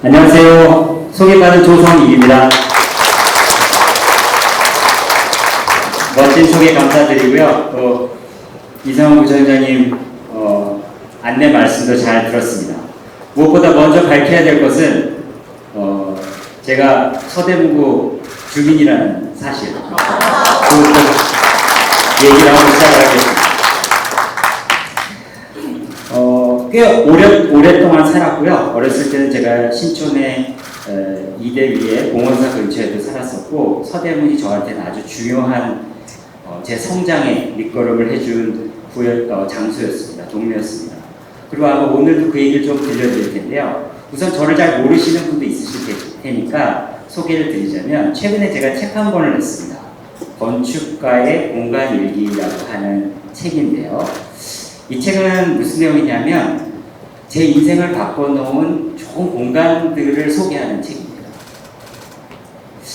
안녕하세요. 소개받은 조성익입니다. 멋진 소개 감사드리고요. 또 이상훈 부총장님 안내 말씀도 잘 들었습니다. 무엇보다 먼저 밝혀야 될 것은 제가 서대문구 주민이라는 사실 그것도 얘기를 하고 시작하겠습니다. 꽤 오랫동안 살았고요. 어렸을 때는 제가 신촌의 이대 위에 공원사 근처에도 살았었고, 서대문이 저한테는 아주 중요한 제 성장에 밑거름을 해준 장소였습니다. 동네였습니다. 그리고 아마 오늘도 그 얘기를 좀 들려드릴 텐데요. 우선 저를 잘 모르시는 분도 있으실 테니까 소개를 드리자면, 최근에 제가 책 한 권을 냈습니다. 건축가의 공간일기라고 하는 책인데요. 이 책은 무슨 내용이냐면 제 인생을 바꿔놓은 좋은 공간들을 소개하는 책입니다.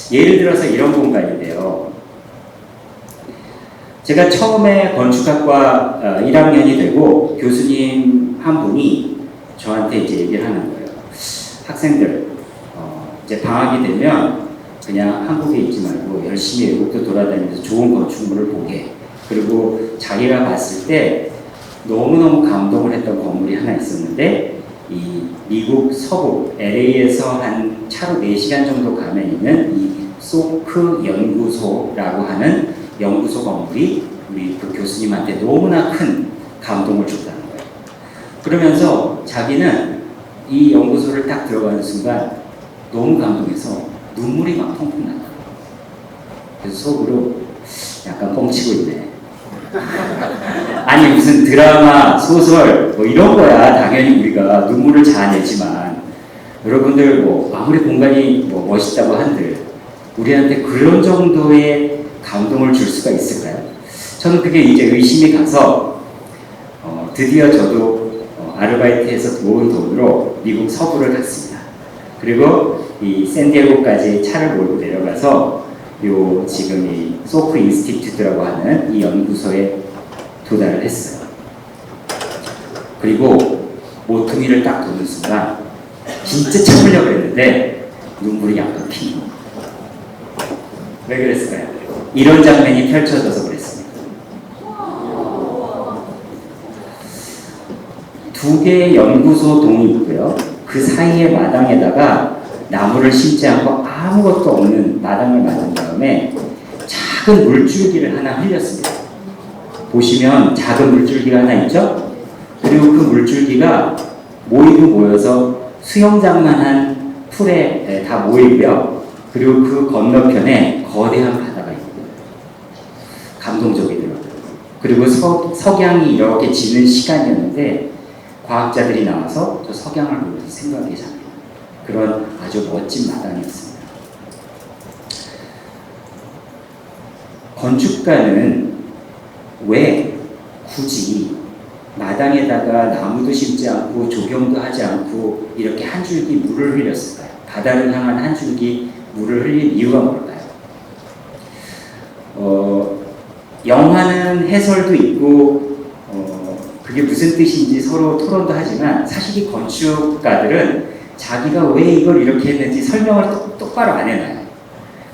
예를 들어서 이런 공간인데요. 제가 처음에 건축학과 1학년이 되고 교수님 한 분이 저한테 이제 얘기를 하는 거예요. 학생들 이제 방학이 되면 그냥 한국에 있지 말고 열심히 외국도 돌아다니면서 좋은 건축물을 보게, 그리고 자기가 봤을 때 너무너무 감동을 했던 건물이 하나 있었는데, 이 미국 서부 LA에서 한 차로 4시간 정도 가면 있는 이 소크 연구소라고 하는 연구소 건물이 우리 그 교수님한테 너무나 큰 감동을 줬다는 거예요. 그러면서 자기는 이 연구소를 딱 들어가는 순간 너무 감동해서 눈물이 막 펑펑 나요. 그래서 속으로 약간 뻥치고 있네. 아니 무슨 드라마, 소설 뭐 이런 거야 당연히 우리가 눈물을 자아내지만, 여러분들 뭐 아무리 공간이 뭐 멋있다고 한들 우리한테 그런 정도의 감동을 줄 수가 있을까요? 저는 그게 이제 의심이 가서 드디어 저도 아르바이트해서 모은 돈으로 미국 서부를 갔습니다. 그리고 이 샌디에고까지 차를 몰고 내려가서 요 지금 이 소크 인스티튜트라고 하는 이 연구소에 도달을 했어요. 그리고 모퉁이를 딱 도는 순간 진짜 참으려고 했는데 눈물이 약간 피는 거예요. 왜 그랬을까요? 이런 장면이 펼쳐져서 그랬습니다. 2개의 연구소 동이 있고요. 그 사이의 마당에다가 나무를 심지 않고 아무것도 없는 마당을 만든 다음에 작은 물줄기를 하나 흘렸습니다. 보시면 작은 물줄기가 하나 있죠? 그리고 그 물줄기가 모여서 수영장만한 풀에 다 모이고요. 그리고 그 건너편에 거대한 바다가 있고요. 감동적이더라고요. 그리고 석양이 이렇게 지는 시간이었는데 과학자들이 나와서 저 석양을 보면서 생각이 잡니다. 그런 아주 멋진 마당이었습니다. 건축가는 왜 굳이 마당에다가 나무도 심지 않고 조경도 하지 않고 이렇게 한 줄기 물을 흘렸을까요? 바다를 향한 한 줄기 물을 흘린 이유가 뭘까요? 영화는 해설도 있고 그게 무슨 뜻인지 서로 토론도 하지만, 사실 이 건축가들은 자기가 왜 이걸 이렇게 했는지 설명을 똑바로 안 해놔요.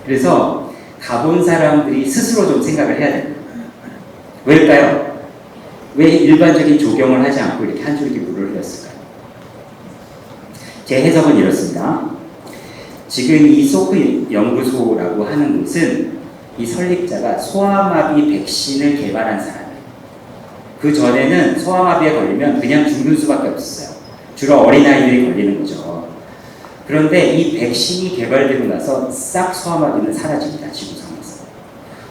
그래서 가본 사람들이 스스로 좀 생각을 해야 됩니다. 왜일까요? 왜 일반적인 조경을 하지 않고 이렇게 한 줄기 물을 흘렸을까요? 제 해석은 이렇습니다. 지금 이 소크 연구소라고 하는 곳은 이 설립자가 소아마비 백신을 개발한 사람이에요. 그 전에는 소아마비에 걸리면 그냥 죽는 수밖에 없었어요. 주로 어린아이들이 걸리는 거죠. 그런데 이 백신이 개발되고 나서 싹 소아마비는 사라집니다. 지구상에서.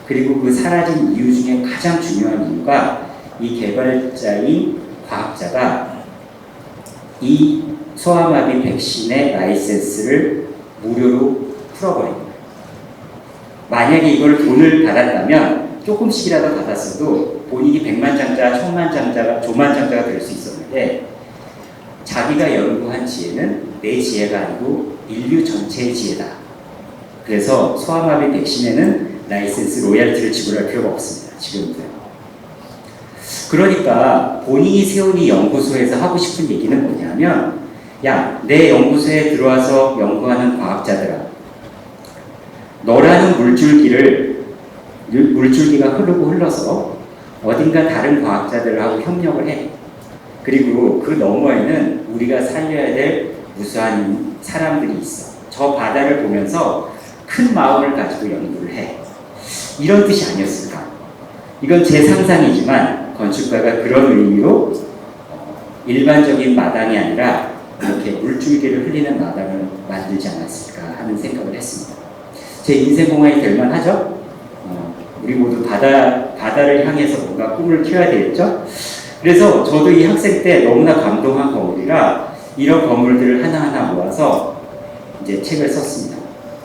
그리고 그 사라진 이유 중에 가장 중요한 이유가 이 개발자인 과학자가 이 소아마비 백신의 라이센스를 무료로 풀어버린 거예요. 만약에 이걸 돈을 받았다면 조금씩이라도 받았어도 본인이 백만장자, 천만장자가, 조만장자가 될 수 있었는데, 자기가 연구한 지혜는 내 지혜가 아니고 인류 전체의 지혜다. 그래서 소아마비 백신에는 라이센스 로열티를 지불할 필요가 없습니다. 지금도요. 그러니까 본인이 세운 이 연구소에서 하고 싶은 얘기는 뭐냐면, 야, 내 연구소에 들어와서 연구하는 과학자들아, 너라는 물줄기가 흐르고 흘러서 어딘가 다른 과학자들하고 협력을 해. 그리고 그 너머에는 우리가 살려야 될 무수한 사람들이 있어. 저 바다를 보면서 큰 마음을 가지고 연구를 해. 이런 뜻이 아니었을까? 이건 제 상상이지만 건축가가 그런 의미로 일반적인 마당이 아니라 이렇게 물줄기를 흘리는 마당을 만들지 않았을까 하는 생각을 했습니다. 제 인생 공간이 될 만하죠? 우리 모두 바다를 향해서 뭔가 꿈을 키워야 되겠죠? 그래서 저도 이 학생 때 너무나 감동한 건물이라 이런 건물들을 하나하나 모아서 이제 책을 썼습니다.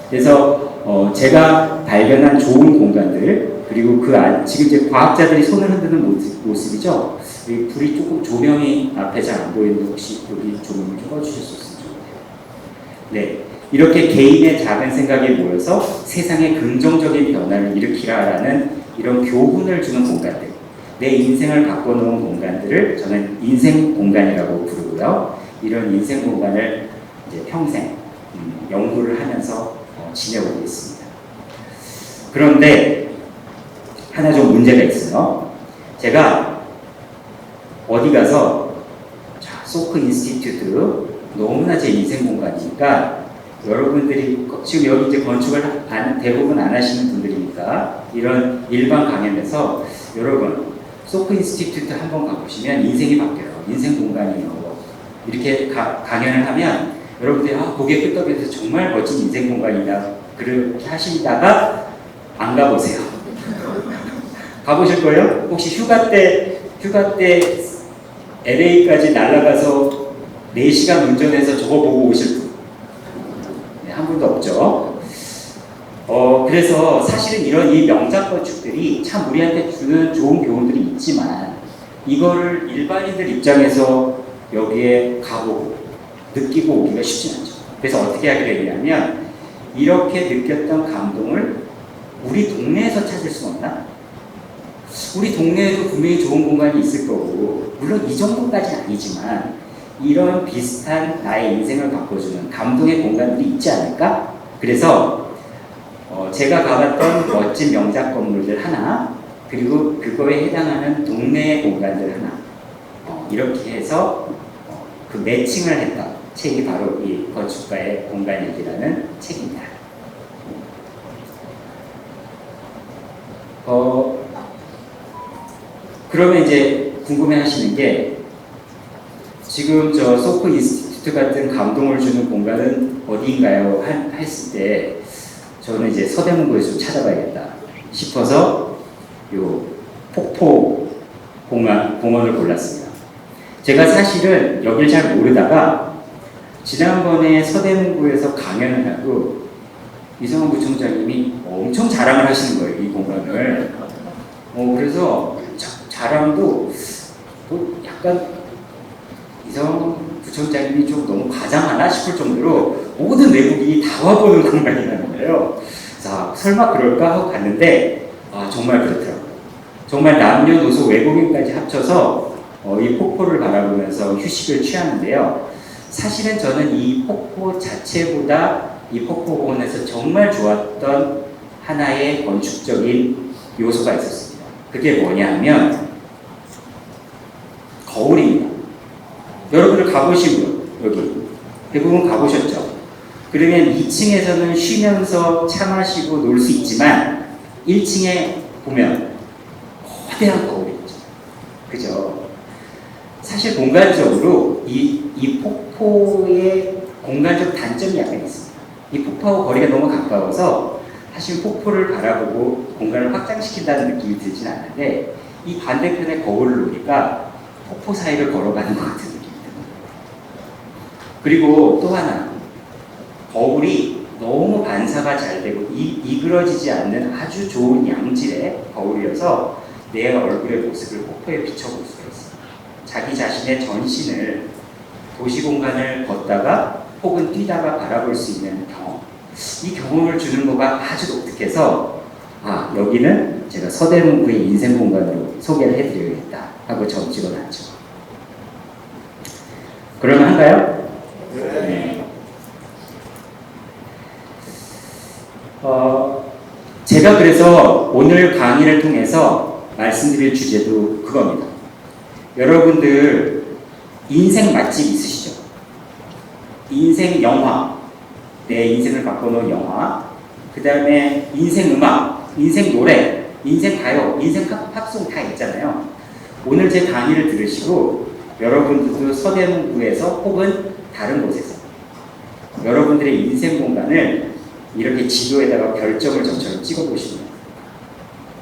그래서 제가 발견한 좋은 공간들, 그리고 지금 이제 과학자들이 손을 흔드는 모습이죠. 이 불이 조금 조명이 앞에 잘 안 보이는데 혹시 여기 조명을 좀 꺼주셨으면 좋겠네요. 네, 이렇게 개인의 작은 생각이 모여서 세상에 긍정적인 변화를 일으키라라는 이런 교훈을 주는 공간들, 내 인생을 바꿔놓은 공간들을 저는 인생 공간이라고 부르고요. 이런 인생 공간을 이제 평생 연구를 하면서 지내오고 있습니다. 그런데 하나 좀 문제가 있어요. 제가 어디 가서 소크 인스티튜트 너무나 제 인생 공간이니까 여러분들이 지금 여기 이제 건축을 대부분 안 하시는 분들이니까 이런 일반 강연에서 여러분 소크 인스티튜트 한번 가보시면 인생이 바뀌어요. 인생 공간이에요. 이렇게 강연을 하면 여러분들이 고개 끄덕여서 정말 멋진 인생 공간이다 그렇게 하시다가 안 가보세요. 가보실 거예요? 혹시 휴가 때 LA까지 날아가서 4시간 운전해서 저거 보고 오실 분? 네, 한 분도 없죠. 그래서 사실은 이 명작 건축들이 참 우리한테 주는 좋은 교훈들이 있지만 이거를 일반인들 입장에서 여기에 가보고 느끼고 오기가 쉽지 않죠. 그래서 어떻게 하게 되냐면 이렇게 느꼈던 감동을 우리 동네에서 찾을 수 없나? 우리 동네에도 분명히 좋은 공간이 있을 거고 물론 이 정도까지는 아니지만 이런 비슷한 나의 인생을 바꿔주는 감동의 공간들이 있지 않을까? 그래서 제가 가봤던 멋진 명작 건물들 하나 그리고 그거에 해당하는 동네의 공간들 하나 이렇게 해서 그 매칭을 했던 책이 바로 이 건축가의 공간일기라는 책입니다. 그러면 이제 궁금해하시는 게 지금 저 소크 인스티튜트 같은 감동을 주는 공간은 어디인가요? 했을 때 저는 이제 서대문구에서 찾아봐야겠다 싶어서 요 폭포 공원을 골랐습니다. 제가 사실은 여길 잘 모르다가 지난번에 서대문구에서 강연을 하고 이성원 구청장님이 엄청 자랑을 하시는 거예요, 이 공간을. 그래서 자랑도 뭐 약간 이성원 구청장님이 좀 너무 과장하나 싶을 정도로 모든 외국인이 다 와보는 공간이라는 거예요. 자, 설마 그럴까 하고 갔는데 정말 그렇더라고요. 정말 남녀노소 외국인까지 합쳐서 이 폭포를 바라보면서 휴식을 취하는데요. 사실은 저는 이 폭포 자체보다 이 폭포공원에서 정말 좋았던 하나의 건축적인 요소가 있었습니다. 그게 뭐냐면 거울입니다. 여러분들 가보시고요. 여기 대부분 가보셨죠? 그러면 2층에서는 쉬면서 차 마시고 놀 수 있지만 1층에 보면 거대한 거울이 있죠. 그죠? 사실 공간적으로 이 폭포의 공간적 단점이 약간 있습니다. 이 폭포하고 거리가 너무 가까워서 사실 폭포를 바라보고 공간을 확장시킨다는 느낌이 들진 않는데 이 반대편에 거울을 놓으니까 폭포 사이를 걸어가는 것 같은 느낌이 듭니다. 그리고 또 하나, 거울이 너무 반사가 잘 되고 이그러지지 않는 아주 좋은 양질의 거울이어서 내 얼굴의 모습을 폭포에 비춰볼 수가 있습니다. 자기 자신의 전신을 도시공간을 걷다가 혹은 뛰다가 바라볼 수 있는 경험, 이 경험을 주는 거가 아주 독특해서 여기는 제가 서대문구의 인생 공간으로 소개를 해드려야겠다 하고 점 찍어놨죠. 그러면 한가요? 제가 그래서 오늘 강의를 통해서 말씀드릴 주제도 그겁니다. 여러분들 인생 맛집 있으시죠? 인생 영화, 내 인생을 바꿔놓은 영화, 그 다음에 인생 음악, 인생 노래, 인생 가요, 인생 팝송 다 있잖아요. 오늘 제 강의를 들으시고 여러분들도 서대문구에서 혹은 다른 곳에서 여러분들의 인생 공간을 이렇게 지도에다가 별점을 저처럼 찍어보시면 돼요.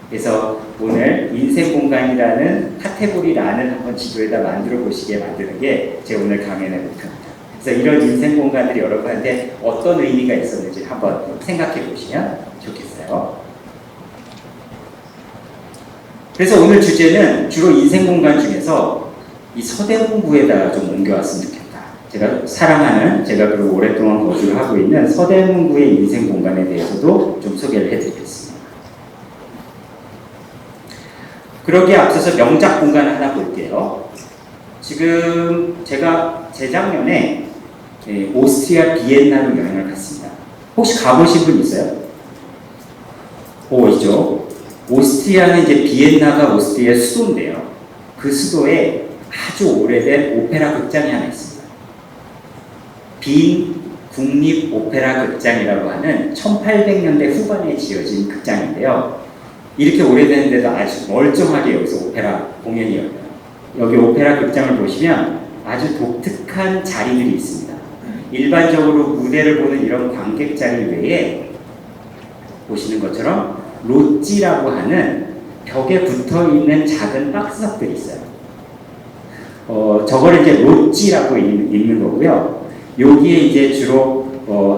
그래서 오늘 인생 공간이라는 카테고리란을 한번 지도에다 만들어 보시게 만드는 게 제 오늘 강연의 목표입니다. 그래서 이런 인생 공간들이 여러분한테 어떤 의미가 있었는지 한번 생각해 보시면 좋겠어요. 그래서 오늘 주제는 주로 인생 공간 중에서 이 서대문구에다가 좀 옮겨왔으면 좋겠다. 제가 사랑하는, 제가 그리고 오랫동안 거주를 하고 있는 서대문구의 인생 공간에 대해서도 좀 소개를 해드리겠습니다. 그러기에 앞서서 명작 공간을 하나 볼게요. 지금 제가 재작년에 오스트리아 비엔나로 여행을 갔습니다. 혹시 가보신 분 있어요? 있죠. 오스트리아는 이제 비엔나가 오스트리아 수도인데요. 그 수도에 아주 오래된 오페라 극장이 하나 있습니다. 빈 국립 오페라 극장이라고 하는 1800년대 후반에 지어진 극장인데요. 이렇게 오래됐는데도 아주 멀쩡하게 여기서 오페라 공연이 열려요. 여기 오페라 극장을 보시면 아주 독특한 자리들이 있습니다. 일반적으로 무대를 보는 이런 관객 자리 외에 보시는 것처럼 로찌라고 하는 벽에 붙어있는 작은 박스석들이 있어요. 저거를 이제 로찌라고 읽는 거고요. 여기에 이제 주로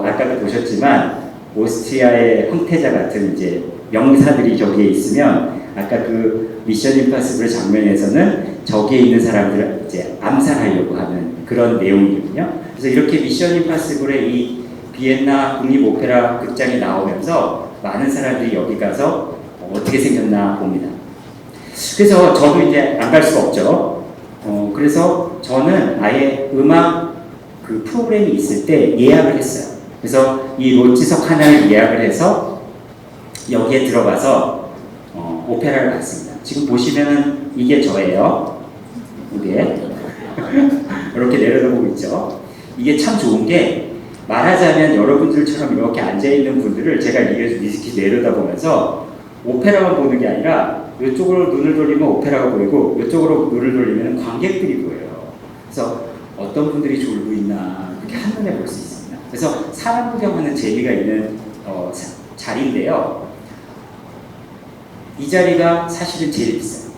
아까도 보셨지만 오스트리아의 황태자 같은 이제 명사들이 저기에 있으면 아까 그 미션 임파서블 장면에서는 저기에 있는 사람들을 이제 암살하려고 하는 그런 내용이거든요. 그래서 이렇게 미션 임파서블의 이 비엔나 국립 오페라 극장이 나오면서 많은 사람들이 여기 가서 어떻게 생겼나 봅니다. 그래서 저도 이제 안 갈 수가 없죠. 그래서 저는 아예 음악 그 프로그램이 있을 때 예약을 했어요. 그래서 이 로지석 하나를 예약을 해서 여기에 들어가서 오페라를 봤습니다. 지금 보시면은 이게 저예요. 이게 이렇게 내려다보고 있죠. 이게 참 좋은 게 말하자면 여러분들처럼 이렇게 앉아있는 분들을 제가 이렇게 내려다보면서 오페라만 보는 게 아니라 이쪽으로 눈을 돌리면 오페라가 보이고 이쪽으로 눈을 돌리면 관객들이 보여요. 그래서 어떤 분들이 졸고 있나 이렇게 한눈에 볼 수 있습니다. 그래서 사람 구경하는 재미가 있는 자리인데요. 이 자리가 사실은 제일 비싸요.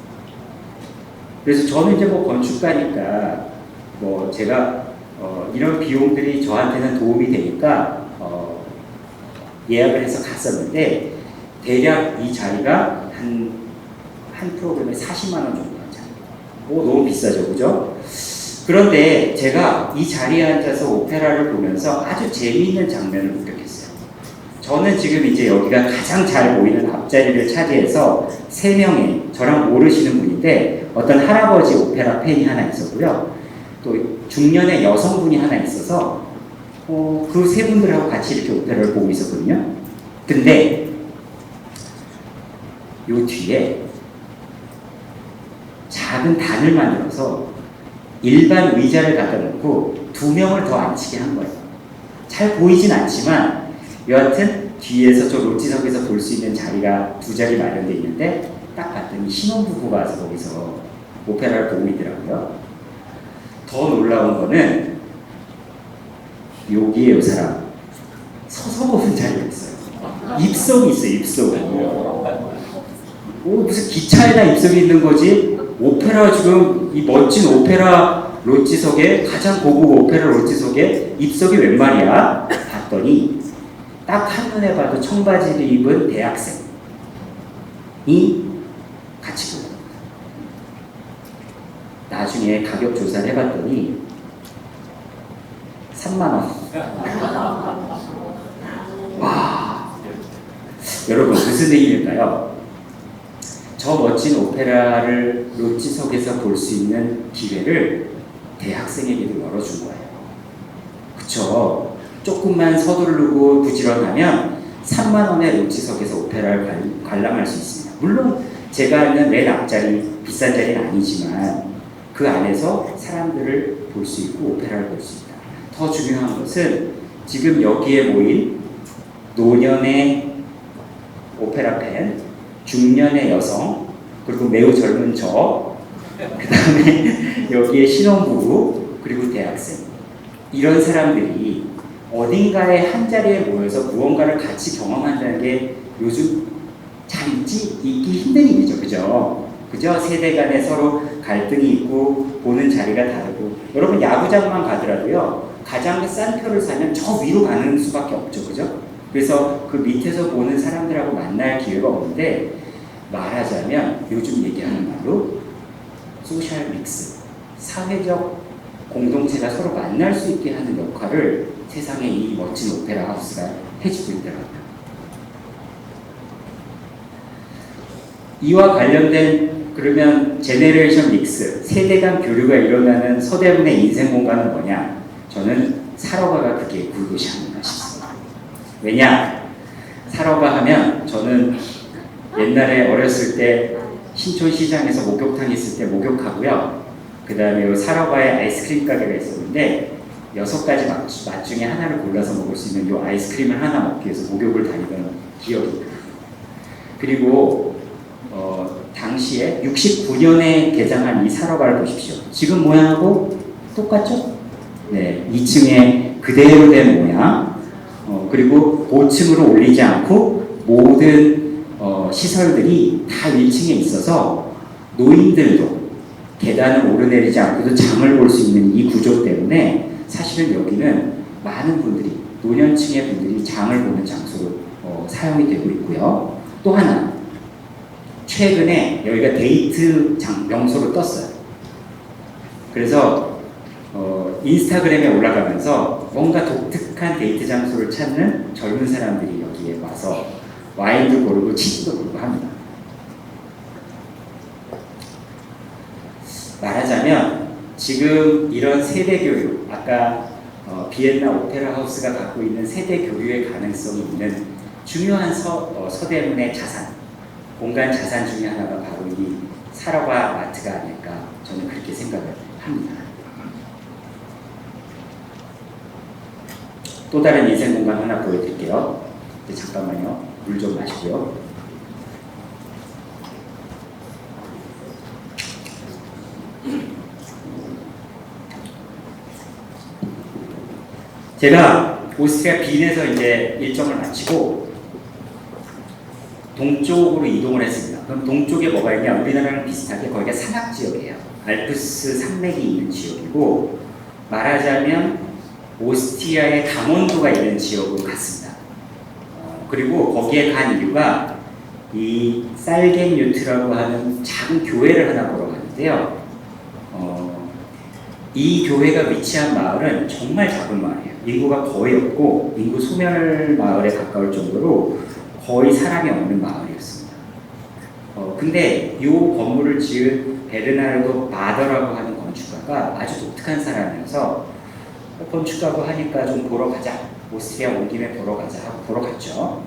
그래서 저는 이제 뭐 건축가니까 뭐 제가 이런 비용들이 저한테는 도움이 되니까 예약을 해서 갔었는데 대략 이 자리가 한 프로그램에 40만 원 정도 한 자리. 너무 비싸죠, 그죠? 그런데 제가 이 자리에 앉아서 오페라를 보면서 아주 재미있는 장면을 목격했어요. 저는 지금 이제 여기가 가장 잘 보이는 앞자리를 차지해서 3명의 저랑 모르시는 분인데 어떤 할아버지 오페라 팬이 하나 있었고요. 또 중년의 여성분이 하나 있어서 그 세 분들하고 같이 이렇게 오페라를 보고 있었거든요. 근데 요 뒤에 작은 단을 만들어서 일반 의자를 갖다 놓고 2명을 더 앉히게 한 거예요. 잘 보이진 않지만 여하튼 뒤에서 저 로지석에서 볼 수 있는 자리가 2자리 마련되어 있는데 딱 봤더니 신혼부부가 와서 거기서 오페라를 보고 있더라고요. 더 놀라운 거는 여기에 이 사람 서서 보는 자리가 있어요. 입석이 있어요. 입석이. 무슨 기차에다 입석이 있는 거지? 오페라 지금 이 멋진 오페라 로지석에 가장 고급 오페라 로지석에 입석이 웬 말이야? 봤더니 딱 한눈에 봐도 청바지를 입은 대학생이 같이 보는 거예요. 나중에 가격 조사를 해봤더니 3만 원. 와, 여러분 무슨 얘기일까요? 저 멋진 오페라를 로지석에서 볼 수 있는 기회를 대학생에게도 열어준 거예요. 그쵸? 조금만 서두르고 부지런하면 3만 원의 롯지석에서 오페라를 관람할 수 있습니다. 물론 제가 아는 맨 앞자리 비싼 자리는 아니지만 그 안에서 사람들을 볼 수 있고 오페라를 볼 수 있다. 더 중요한 것은 지금 여기에 모인 노년의 오페라 팬, 중년의 여성, 그리고 매우 젊은 저, 그 다음에 여기에 신혼부부, 그리고 대학생, 이런 사람들이 어딘가에 한 자리에 모여서 무언가를 같이 경험한다는 게 요즘 잘 있기 힘든 일이죠. 그죠? 세대 간에 서로 갈등이 있고 보는 자리가 다르고, 여러분 야구장만 가더라도요, 가장 싼 표를 사면 저 위로 가는 수밖에 없죠. 그죠? 그래서 그 밑에서 보는 사람들하고 만날 기회가 없는데, 말하자면 요즘 얘기하는 말로 소셜 믹스, 사회적 공동체가 서로 만날 수 있게 하는 역할을 세상에 이 멋진 오페라 하우스가 해주고 있더라고요. 이와 관련된 그러면 제네레이션 믹스, 세대 간 교류가 일어나는 서대문의 인생 공간은 뭐냐? 저는 사러가가 그게 그것이 아닌가 싶습니다. 왜냐? 사러가 하면 저는 옛날에 어렸을 때 신촌시장에서 목욕탕 있을 때 목욕하고요. 그 다음에 사러가에 아이스크림 가게가 있었는데 6가지 맛 중에 하나를 골라서 먹을 수 있는 이 아이스크림을 하나 먹기 위해서 목욕을 다니던 기억이 있어요. 그리고 당시에 69년에 개장한 이 사러가를 보십시오. 지금 모양하고 똑같죠? 네, 2층에 그대로 된 모양, 그리고 고층으로 올리지 않고 모든 시설들이 다 1층에 있어서 노인들도 계단을 오르내리지 않고도 장을 볼 수 있는 이 구조 때문에 사실은 여기는 많은 분들이, 노년층의 분들이 장을 보는 장소로 사용이 되고 있고요. 또 하나, 최근에 여기가 데이트 명소로 떴어요. 그래서 인스타그램에 올라가면서 뭔가 독특한 데이트 장소를 찾는 젊은 사람들이 여기에 와서 와인도 고르고 치즈도 고르고 합니다. 말하자면 지금 이런 세대 교류, 아까 비엔나 오페라 하우스가 갖고 있는 세대 교류의 가능성이 있는 중요한 서대문의 자산, 공간 자산 중에 하나가 바로 이 사러가 마트가 아닐까, 저는 그렇게 생각을 합니다. 또 다른 인생 공간 하나 보여드릴게요. 잠깐만요. 물 좀 마시고요. 제가 오스트리아 빈에서 이제 일정을 마치고 동쪽으로 이동을 했습니다. 그럼 동쪽에 뭐가 있냐? 우리나라랑 비슷하게 거기가 산악 지역이에요. 알프스 산맥이 있는 지역이고, 말하자면 오스트리아의 강원도가 있는 지역으로 갔습니다. 그리고 거기에 간 이유가 이 살겐유트라고 하는 작은 교회를 하나 보러 갔는데요. 이 교회가 위치한 마을은 정말 작은 마을이에요. 인구가 거의 없고 인구 소멸 마을에 가까울 정도로 거의 사람이 없는 마을이었습니다. 근데 이 건물을 지은 베르나르도 바더라고 하는 건축가가 아주 독특한 사람이어서 건축가고 하니까 좀 보러 가자, 오스트리아 온 김에 보러 가자 하고 보러 갔죠.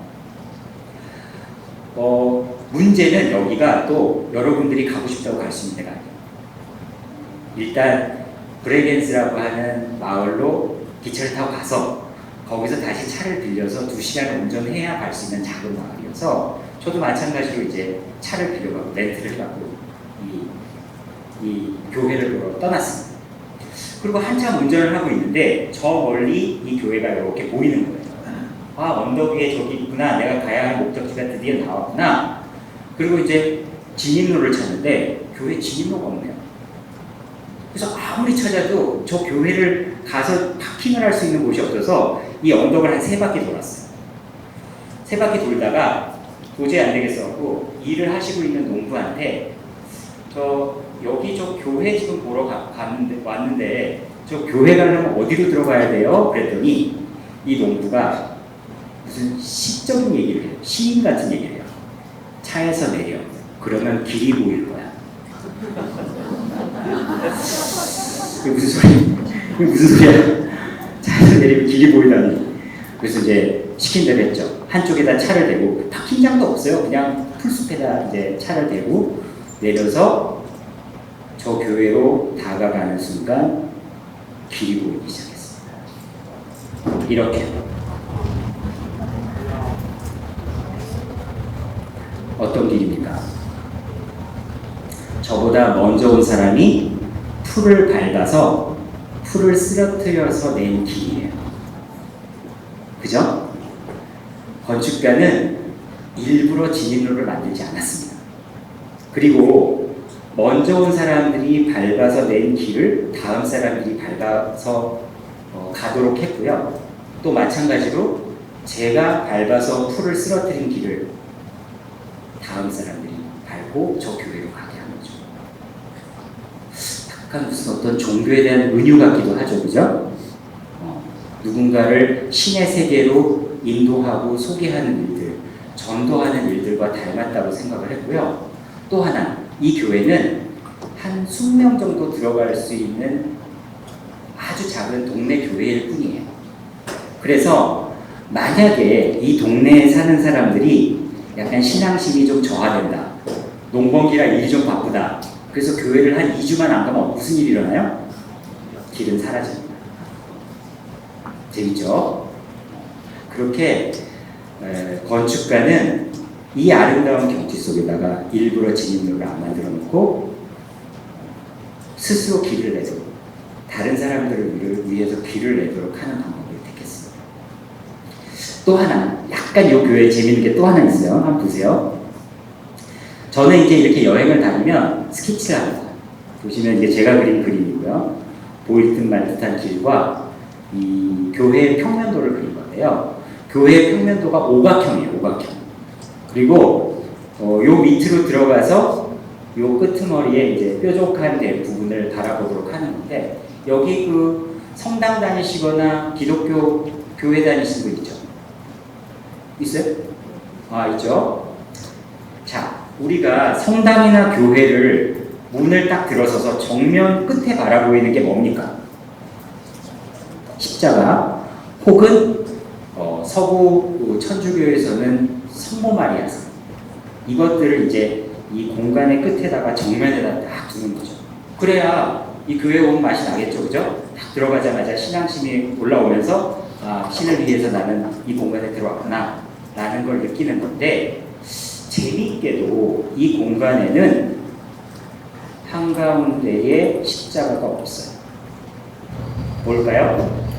문제는 여기가 또 여러분들이 가고 싶다고 갈 수 있는 데가 아니에요. 일단 브레겐스라고 하는 마을로 기차를 타고 가서 거기서 다시 차를 빌려서 2시간 운전해야 갈 수 있는 작은 마을이어서 저도 마찬가지로 이제 차를 빌려가고 렌트를 하고 이 교회를 보러 떠났습니다. 그리고 한참 운전을 하고 있는데 저 멀리 이 교회가 이렇게 보이는 거예요. 아, 언덕 위에 저기 있구나. 내가 가야 할 목적지가 드디어 나왔구나. 그리고 이제 진입로를 찾는데 교회 진입로가 없네요. 그래서 아무리 찾아도 저 교회를 가서 파킹을 할 수 있는 곳이 없어서 이 언덕을 한 3바퀴 돌았어요. 3바퀴 돌다가 도저히 안 되겠어갖고 일을 하시고 있는 농부한테 여기 저 교회 지금 보러 왔는데 저 교회 가려면 어디로 들어가야 돼요? 그랬더니 이 농부가 무슨 시적인 얘기를 해요. 시인 같은 얘기를 해요. 차에서 내려. 그러면 길이 보일 거야. 그게 무슨 소리야? 차에서 내리면 길이 보이다니. 그래서 이제 시킨 대로 했죠. 한쪽에다 차를 대고 파킹장도 없어요. 그냥 풀숲에다 이제 차를 대고 내려서 저 교회로 다가가는 순간 길이 보이기 시작했습니다. 이렇게 어떤 길입니까? 저보다 먼저 온 사람이 풀을 밟아서 풀을 쓰러뜨려서 낸 길이에요. 그죠? 건축가는 일부러 진입로를 만들지 않았습니다. 그리고 먼저 온 사람들이 밟아서 낸 길을 다음 사람들이 밟아서 가도록 했고요. 또 마찬가지로 제가 밟아서 풀을 쓰러뜨린 길을 다음 사람들이 밟고 저 교회로 가게 한 거죠. 약간 무슨 어떤 종교에 대한 은유 같기도 하죠. 그죠? 누군가를 신의 세계로 인도하고 소개하는 일들, 전도하는 일들과 닮았다고 생각을 했고요. 또 하나, 이 교회는 한 20명 정도 들어갈 수 있는 아주 작은 동네 교회일 뿐이에요. 그래서 만약에 이 동네에 사는 사람들이 약간 신앙심이 좀 저하된다, 농번기라 일이 좀 바쁘다, 그래서 교회를 한 2주만 안 가면 무슨 일이 일어나요? 길은 사라집니다. 재밌죠? 그렇게 건축가는 이 아름다운 경치 속에다가 일부러 진입로를 안 만들어 놓고 스스로 길을 내도록, 다른 사람들을 위해서 길을 내도록 하는 방법을 택했습니다. 또 하나, 약간 이 교회에 재밌는 게 또 하나 있어요. 한번 보세요. 저는 이제 이렇게 여행을 다니면 스케치를 합니다. 보시면 이게 제가 그린 그림이고요. 보일 듯 말 듯한 길과 이 교회의 평면도를 그린 건데요. 교회의 평면도가 오각형이에요. 오각형. 그리고 요 밑으로 들어가서 요 끄트머리에 이제 뾰족한 부분을 바라보도록 하는 건데, 여기 그 성당 다니시거나 기독교 교회 다니신 분 있죠? 있어요? 아, 있죠? 자, 우리가 성당이나 교회를 문을 딱 들어서서 정면 끝에 바라보이는 게 뭡니까? 십자가, 혹은 서구 천주교에서는 성모 마리아상, 이것들을 이제 이 공간의 끝에다가 정면에다 딱 두는 거죠. 그래야 이 교회 온 맛이 나겠죠, 그죠? 딱 들어가자마자 신앙심이 올라오면서 신을 위해서 나는 이 공간에 들어왔구나 라는 걸 느끼는 건데, 재미있게도 이 공간에는 한가운데에 십자가가 없어요. 뭘까요?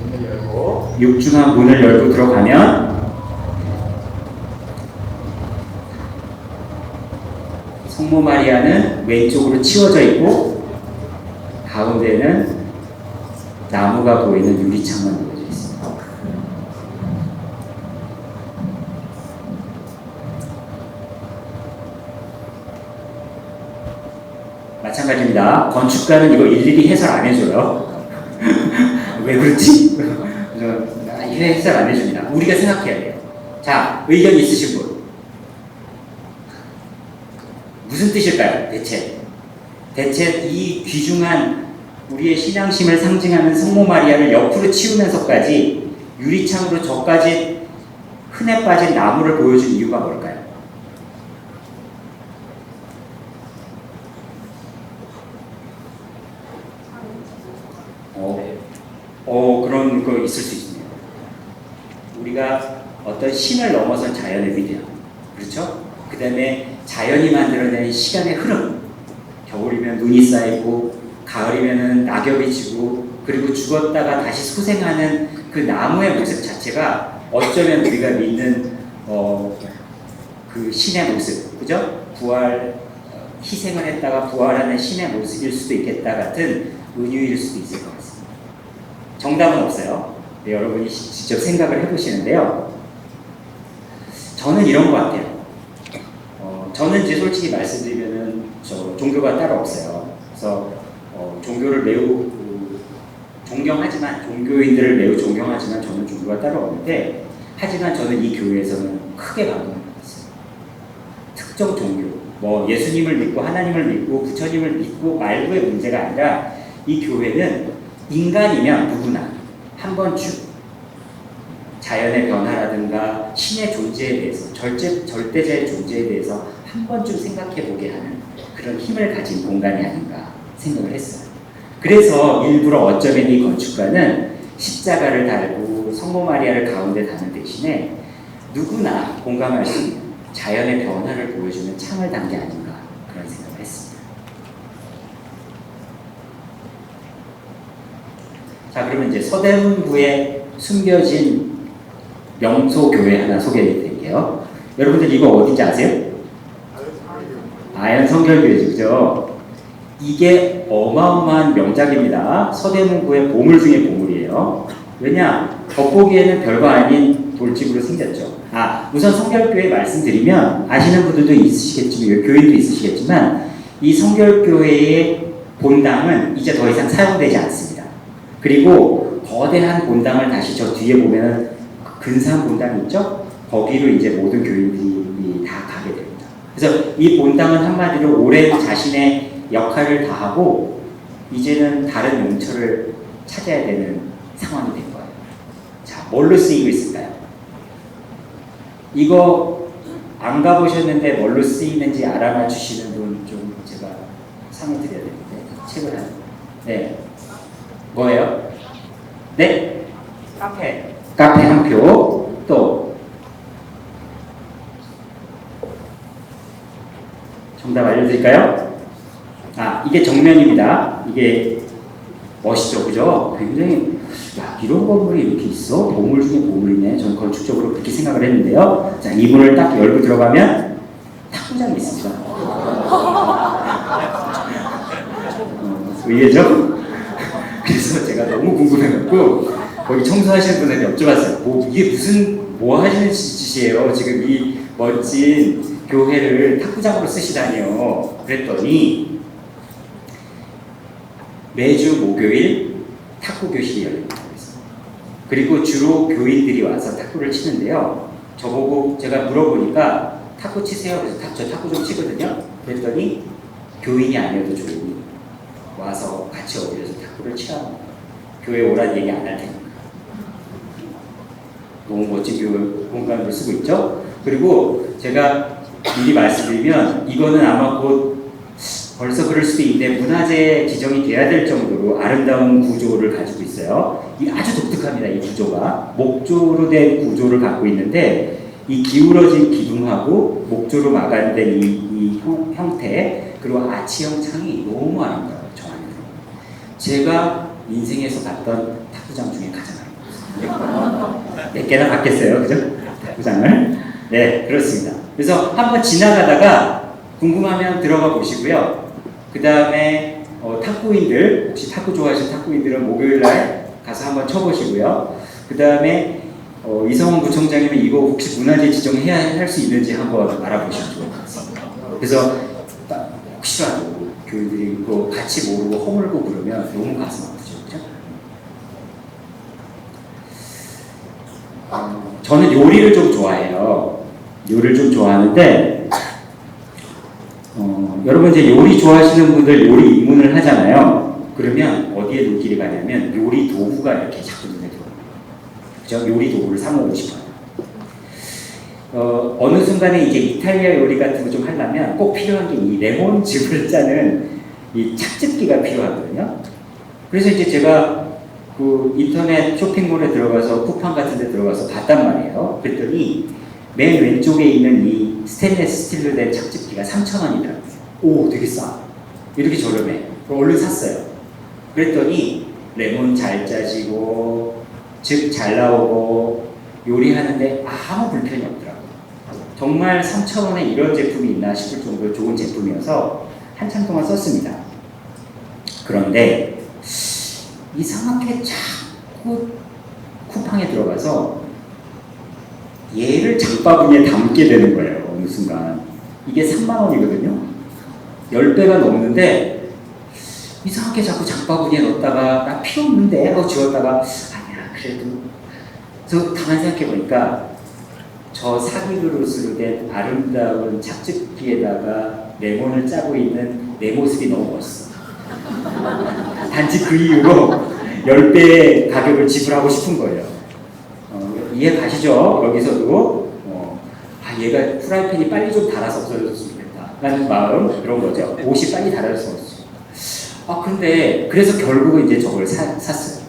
문을 열고, 육중한 문을 열고 들어가면 성모 마리아는 왼쪽으로 치워져 있고 가운데는 나무가 보이는 유리창만 놓여져 있습니다. 마찬가지입니다. 건축가는 이거 일일이 해설 안 해줘요. 왜 그렇지? 해설 안 해줍니다. 우리가 생각해야 돼요. 자, 의견 있으신 분? 무슨 뜻일까요? 대체 이 귀중한 우리의 신앙심을 상징하는 성모 마리아를 옆으로 치우면서까지 유리창으로 저까지 흔해 빠진 나무를 보여준 이유가 뭘까요? 그런 거 있을 수 있습니다. 우리가 어떤 신을 넘어선 자연의 위대함, 그렇죠? 그 다음에 자연이 만들어낸 시간의 흐름, 겨울이면 눈이 쌓이고 가을이면 낙엽이 지고, 그리고 죽었다가 다시 소생하는 그 나무의 모습 자체가 어쩌면 우리가 믿는 그 신의 모습, 그죠? 희생을 했다가 부활하는 신의 모습일 수도 있겠다 같은 은유일 수도 있을 것 같습니다. 정답은 없어요. 네, 여러분이 직접 생각을 해보시는데요. 저는 이런 것 같아요. 저는 이제 솔직히 말씀드리면은 종교가 따로 없어요. 그래서 종교를 매우 존경하지만, 종교인들을 매우 존경하지만 저는 종교가 따로 없는데, 하지만 저는 이 교회에서는 크게 감동을 받았어요. 특정 종교, 예수님을 믿고 하나님을 믿고 부처님을 믿고 말고의 문제가 아니라 이 교회는 인간이면 누구나 한 번쯤 자연의 변화라든가 신의 존재에 대해서 절대자의 존재에 대해서 한 번쯤 생각해 보게 하는 그런 힘을 가진 공간이 아닌가 생각을 했어요. 그래서 일부러 어쩌면 이 건축가는 십자가를 달고 성모 마리아를 가운데 다는 대신에 누구나 공감할 수 있는 자연의 변화를 보여주는 창을 단 게 아닌가 그런 생각을 했습니다. 자, 그러면 이제 서대문구에 숨겨진 명소교회 하나 소개해 드릴게요. 여러분들 이거 어딘지 아세요? 아연 성결교회죠, 그죠? 이게 어마어마한 명작입니다. 서대문구의 보물 중의 보물이에요. 왜냐? 겉보기에는 별거 아닌 돌집으로 생겼죠. 우선 성결교회 말씀드리면 아시는 분들도 있으시겠지만, 교인도 있으시겠지만, 이 성결교회의 본당은 이제 더 이상 사용되지 않습니다. 그리고 거대한 본당을 다시 저 뒤에 보면 근사한 본당이 있죠? 거기로 이제 모든 교인들이 다 가게 됩니다. 그래서 이 본당은 한마디로 오랜 자신의 역할을 다하고 이제는 다른 용처를 찾아야 되는 상황이 된 거예요. 자, 뭘로 쓰이고 있을까요? 이거 안 가보셨는데 뭘로 쓰이는지 알아봐 주시는 분 좀 제가 상을 드려야 되는데 책을 네. 뭐예요? 네? 카페 한 표. 또 정답 알려드릴까요? 이게 정면입니다. 이게 멋있죠, 그죠? 굉장히 이런 건물이 이렇게 있어? 보물 중에 보물이네. 저는 건축적으로 그렇게 생각을 했는데요. 자, 이 문을 딱 열고 들어가면 탁구장이 있습니다. 의외죠? 그래서 제가 너무 궁금해갖고 거기 청소하시는 분한테 여쭤봤어요. 이게 뭐 하시는 짓이에요? 지금 이 멋진 교회를 탁구장으로 쓰시다니요. 그랬더니 매주 목요일 탁구 교실이 열립니다. 그리고 주로 교인들이 와서 탁구를 치는데요. 저보고 제가 물어보니까 탁구 치세요. 그래서 저 탁구 좀 치거든요. 그랬더니 교인이 아니어도 조용히 와서 같이 어울려서 탁구를 치라고 교회 오라는 얘기 안 할 테니까. 너무 멋진 교회 공간을 쓰고 있죠. 그리고 제가 미리 말씀드리면 이거는 아마 곧 벌써 그럴 수도 있는데 문화재 지정이 돼야 될 정도로 아름다운 구조를 가지고 있어요. 이 아주 독특합니다. 이 구조가 목조로 된 구조를 갖고 있는데 이 기울어진 기둥하고 목조로 마감된 이 형태 그리고 아치형 창이 너무 아름다워요. 저 안에 제가 인생에서 봤던 탁구장 중에 가장 아름다워요. 몇 개나 봤겠어요, 그죠? 탁구장을. 네, 그렇습니다. 그래서 한번 지나가다가 궁금하면 들어가 보시고요. 그 다음에 탁구인들, 혹시 탁구 좋아하시는 탁구인들은 목요일날 가서 한번 쳐보시고요. 그 다음에 이성원 구청장님은 이거 혹시 문화재 지정해야 할 수 있는지 한번 알아보시면 좋을 것 같습니다. 그래서 혹시라도 교인들이 이거 같이 모르고 허물고 그러면 너무 가슴 아프죠, 그죠? 저는 요리를 좀 좋아해요. 요리를 좀 좋아하는데 여러분 이제 요리 좋아하시는 분들 요리 입문을 하잖아요. 그러면 어디에 눈길이 가냐면 요리 도구가 이렇게 자꾸 눈에 들어요. 그죠? 요리 도구를 사 먹고 싶어요. 어느 순간에 이제 이탈리아 요리 같은 거 좀 하려면 꼭 필요한 게 이 레몬즙을 짜는 이 착즙기가 필요하거든요. 그래서 이제 제가 그 인터넷 쇼핑몰에 들어가서 쿠팡 같은 데 들어가서 봤단 말이에요. 그랬더니 맨 왼쪽에 있는 이 스테인리스 스틸로 된 착즙기가 3,000원이더라고요. 오, 되게 싸. 이렇게 저렴해. 그럼 얼른 샀어요. 그랬더니 레몬 잘 짜지고 즙 잘 나오고 요리하는데 아무 불편이 없더라고요. 정말 3,000원에 이런 제품이 있나 싶을 정도로 좋은 제품이어서 한참 동안 썼습니다. 그런데 이상하게 자꾸 쿠팡에 들어가서 얘를 장바구니에 담게 되는 거예요. 어느 순간. 이게 3만원이거든요. 10배가 넘는데 이상하게 자꾸 장바구니에 넣었다가 나 필요 없는데 하고 지웠다가 아니야 그래도 그래서 가만히 생각해보니까 저 사기 그릇으로 된 아름다운 착즙기에다가 레몬을 짜고 있는 내 모습이 너무 멋있어. 단지 그 이유로 10배의 가격을 지불하고 싶은 거예요. 이해 가시죠? 여기서도 얘가 프라이팬이 빨리 좀 닳아서 없어졌으면 좋겠다 라는 마음, 그런 거죠. 옷이 빨리 닳았으면 좋겠다. 근데 그래서 결국은 이제 저걸 샀어요.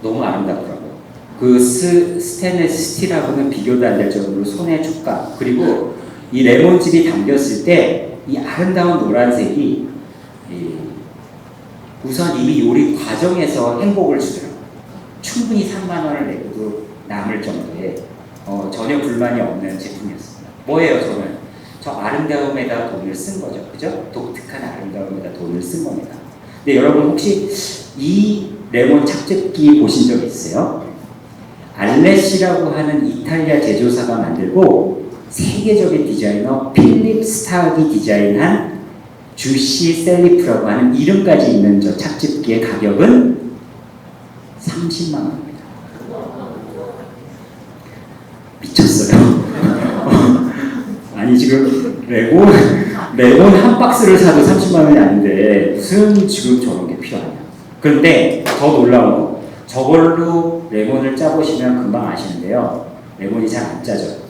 너무 아름답더라고요. 그 스테인리스 스틸하고는 비교도 안 될 정도로 손의 촉감, 그리고 이 레몬즙이 담겼을 때 이 아름다운 노란색이 우선 이미 요리 과정에서 행복을 주더라고요. 충분히 3만 원을 내고도 남을 정도의 전혀 불만이 없는 제품이었습니다. 뭐예요, 저는? 저 아름다움에다 돈을 쓴 거죠. 그죠? 독특한 아름다움에다 돈을 쓴 겁니다. 근데 여러분 혹시 이 레몬 착즙기 보신 적 있어요? 알레시라고 하는 이탈리아 제조사가 만들고 세계적인 디자이너 필립 스타기 디자인한 주시 셀리프라고 하는 이름까지 있는 저 착즙기의 가격은 30만 원입니다. 미쳤어요. 아니 지금 레몬 한 박스를 사도 30만 원이 아닌데 무슨 지금 저런 게 필요하냐. 그런데 더 놀라운 거, 저걸로 레몬을 짜보시면 금방 아시는데요. 레몬이 잘 안 짜져요.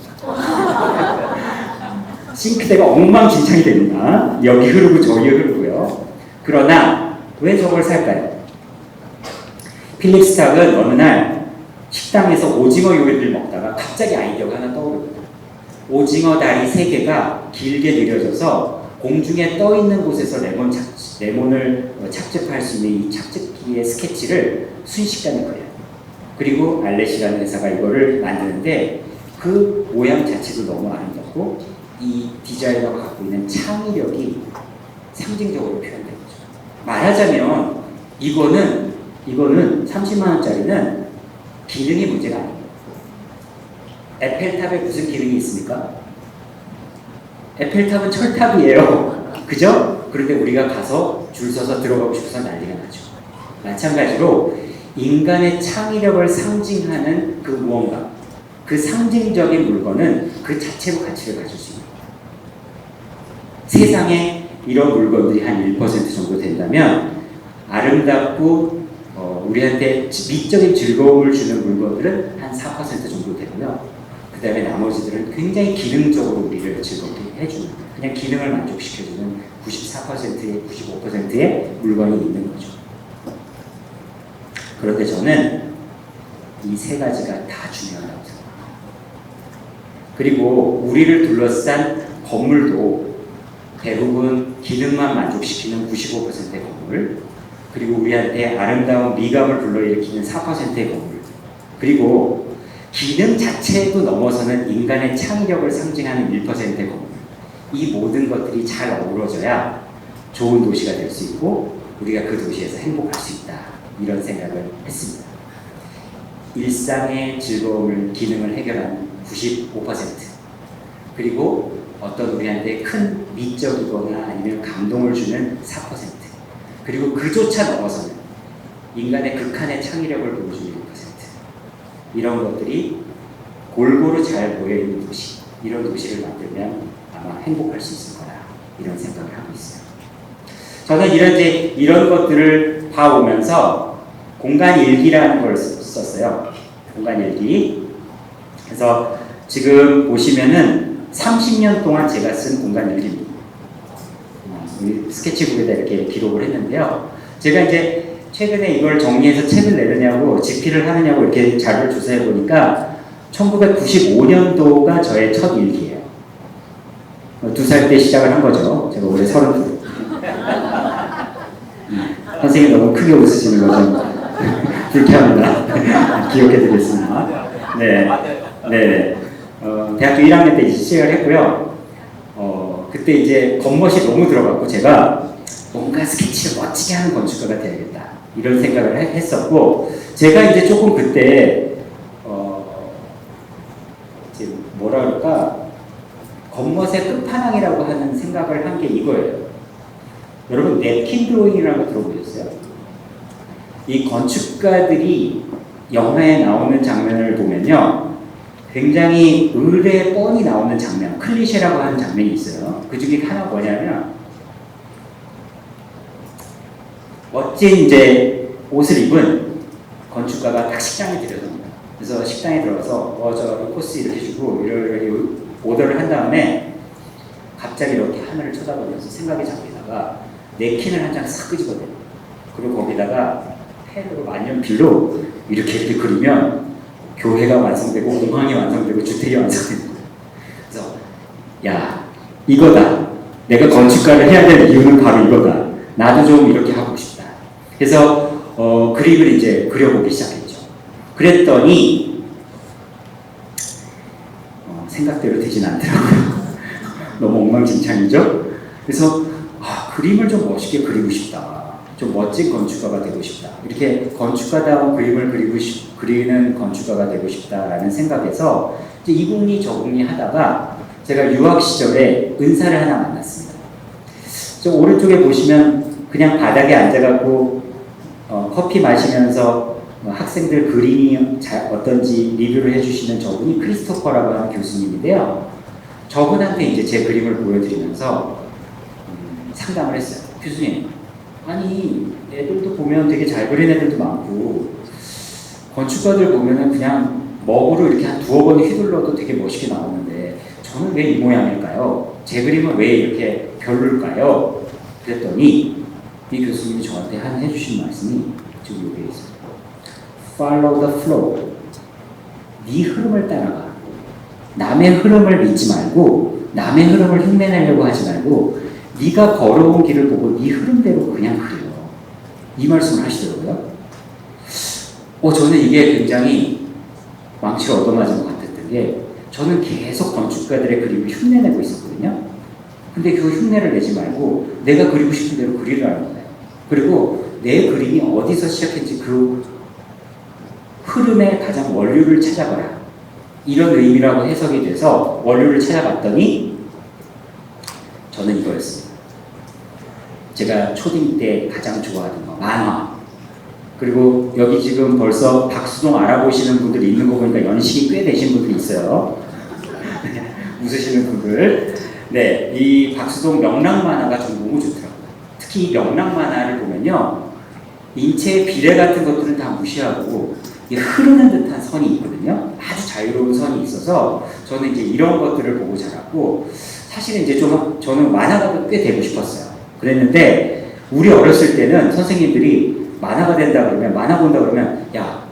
싱크대가 엉망진창이 됩니다. 여기 흐르고 저기 흐르고요. 그러나 왜 저걸 살까요? 필립 스탁은 어느 날 식당에서 오징어 요리를 먹다가 갑자기 아이디어가 하나 떠오릅니다. 오징어 다리 3개가 길게 늘여져서 공중에 떠 있는 곳에서 레몬을 착즙할 수 있는 이 착즙기의 스케치를 순식간에 그려요. 그리고 알레시라는 회사가 이거를 만드는데 그 모양 자체도 너무 아름답고 이 디자이너가 갖고 있는 창의력이 상징적으로 표현된 거죠. 말하자면 이거는 30만 원짜리는 기능이 문제가 아니에요. 에펠탑에 무슨 기능이 있습니까? 에펠탑은 철탑이에요. 그죠? 그런데 우리가 가서 줄 서서 들어가고 싶어서 난리가 나죠. 마찬가지로 인간의 창의력을 상징하는 그 무언가, 그 상징적인 물건은 그 자체로 가치를 가질 수 있는 거예요. 세상에 이런 물건들이 한 1% 정도 된다면 아름답고 우리한테 미적인 즐거움을 주는 물건들은 한 4% 정도 되고요. 그 다음에 나머지들은 굉장히 기능적으로 우리를 즐겁게 해주는, 그냥 기능을 만족시켜주는 94%의 95%의 물건이 있는 거죠. 그런데 저는 이 3가지가 다 중요하다고 생각합니다. 그리고 우리를 둘러싼 건물도 대부분 기능만 만족시키는 95%의 건물, 그리고 우리한테 아름다운 미감을 불러일으키는 4%의 건물, 그리고 기능 자체도 넘어서는 인간의 창의력을 상징하는 1%의 건물, 이 모든 것들이 잘 어우러져야 좋은 도시가 될 수 있고 우리가 그 도시에서 행복할 수 있다, 이런 생각을 했습니다. 일상의 즐거움을, 기능을 해결하는 95%, 그리고 어떤 우리한테 큰 미적이거나 아니면 감동을 주는 4%, 그리고 그조차 넘어서는 인간의 극한의 창의력을 보여주는 1%, 이런 것들이 골고루 잘 모여있는 도시, 이런 도시를 만들면 아마 행복할 수 있을 거다, 이런 생각을 하고 있어요. 저는 이런 것들을 봐오면서 공간일기라는 걸 썼어요. 공간일기. 그래서 지금 보시면은 30년 동안 제가 쓴 공간일기입니다. 스케치북에다 이렇게 기록을 했는데요. 제가 이제 최근에 이걸 정리해서 책을 내느냐고, 집필을 하느냐고 이렇게 자료를 조사해 보니까 1995년도가 저의 첫 일기예요. 2살 때 시작을 한 거죠. 제가 올해 32. 선생님 너무 크게 웃으시는 거 좀 불쾌합니다. 기억해 드리겠습니다. 네. 대학교 1학년 때 이제 시작을 했고요. 그때 이제 겉멋이 너무 들어갔고 제가 뭔가 스케치를 멋지게 하는 건축가가 돼야겠다, 이런 생각을 했었고, 제가 이제 조금 그때 이제 뭐라 그럴까, 겉멋의 끝판왕이라고 하는 생각을 한 게 이거예요. 여러분 냅킨 드로잉이라는 거 들어보셨어요? 이 건축가들이 영화에 나오는 장면을 보면요, 굉장히 의뢰 뻔히 나오는 장면, 클리셰라고 하는 장면이 있어요. 그 중에 하나 뭐냐면 멋진 이제 옷을 입은 건축가가 딱 식당에 들여섭니다. 그래서 식당에 들어가서 저 코스 이렇게 주고 이렇게 오더를 한 다음에 갑자기 이렇게 하늘을 쳐다보면서 생각에 잠기다가 냅킨을 한 장 싹 끄집어내요. 그리고 거기다가 펜으로 만년필로 이렇게 그리면 교회가 완성되고 공항이 완성되고 주택이 완성되는 거예요. 그래서 야 이거다. 내가 건축가를 해야 될 이유는 바로 이거다. 나도 좀 이렇게 하고 싶다. 그래서 그림을 이제 그려보기 시작했죠. 그랬더니 생각대로 되진 않더라고요. 너무 엉망진창이죠. 그래서 그림을 좀 멋있게 그리고 싶다. 좀 멋진 건축가가 되고 싶다. 이렇게 건축가다운 그림을 그리는 건축가가 되고 싶다라는 생각에서 이제 이궁리 저궁리 하다가 제가 유학 시절에 은사를 하나 만났습니다. 저 오른쪽에 보시면 그냥 바닥에 앉아갖고 커피 마시면서 학생들 그림이 어떤지 리뷰를 해주시는 저분이 크리스토퍼라고 하는 교수님인데요. 저분한테 이제 제 그림을 보여드리면서 상담을 했어요. 교수님, 아니 애들도 보면 되게 잘 그린 애들도 많고 건축가들 보면은 그냥 먹으로 이렇게 한 2번 휘둘러도 되게 멋있게 나오는데 저는 왜 이 모양일까요? 제 그림은 왜 이렇게 별로일까요? 그랬더니 이 교수님이 저한테 해주신 말씀이 지금 여기에 있어요. Follow the flow. 네 흐름을 따라가. 남의 흐름을 믿지 말고 남의 흐름을 흉내내려고 하지 말고 네가 걸어온 길을 보고 네 흐름대로 그냥 그려. 이 말씀을 하시더라고요. 저는 이게 굉장히 망치를 얻어맞은 것 같았던 게 저는 계속 건축가들의 그림을 흉내내고 있었거든요. 근데 그 흉내를 내지 말고 내가 그리고 싶은 대로 그리라는 거예요. 그리고 내 그림이 어디서 시작했는지 그 흐름의 가장 원류를 찾아봐라. 이런 의미라고 해석이 돼서 원류를 찾아봤더니 저는 이거였습니다. 제가 초딩 때 가장 좋아하던 거, 만화. 그리고 여기 지금 벌써 박수동 알아보시는 분들이 있는 거 보니까 연식이 꽤 되신 분들이 있어요. 웃으시는 분들. 네, 이 박수동 명랑 만화가 좀 너무 좋더라고요. 특히 이 명랑 만화를 보면요. 인체의 비례 같은 것들은 다 무시하고 흐르는 듯한 선이 있거든요. 아주 자유로운 선이 있어서 저는 이제 이런 것들을 보고 자랐고 사실은 이제 좀 저는 만화가도 꽤 되고 싶었어요. 그랬는데 우리 어렸을 때는 선생님들이 만화가 된다 그러면 만화 본다 그러면 야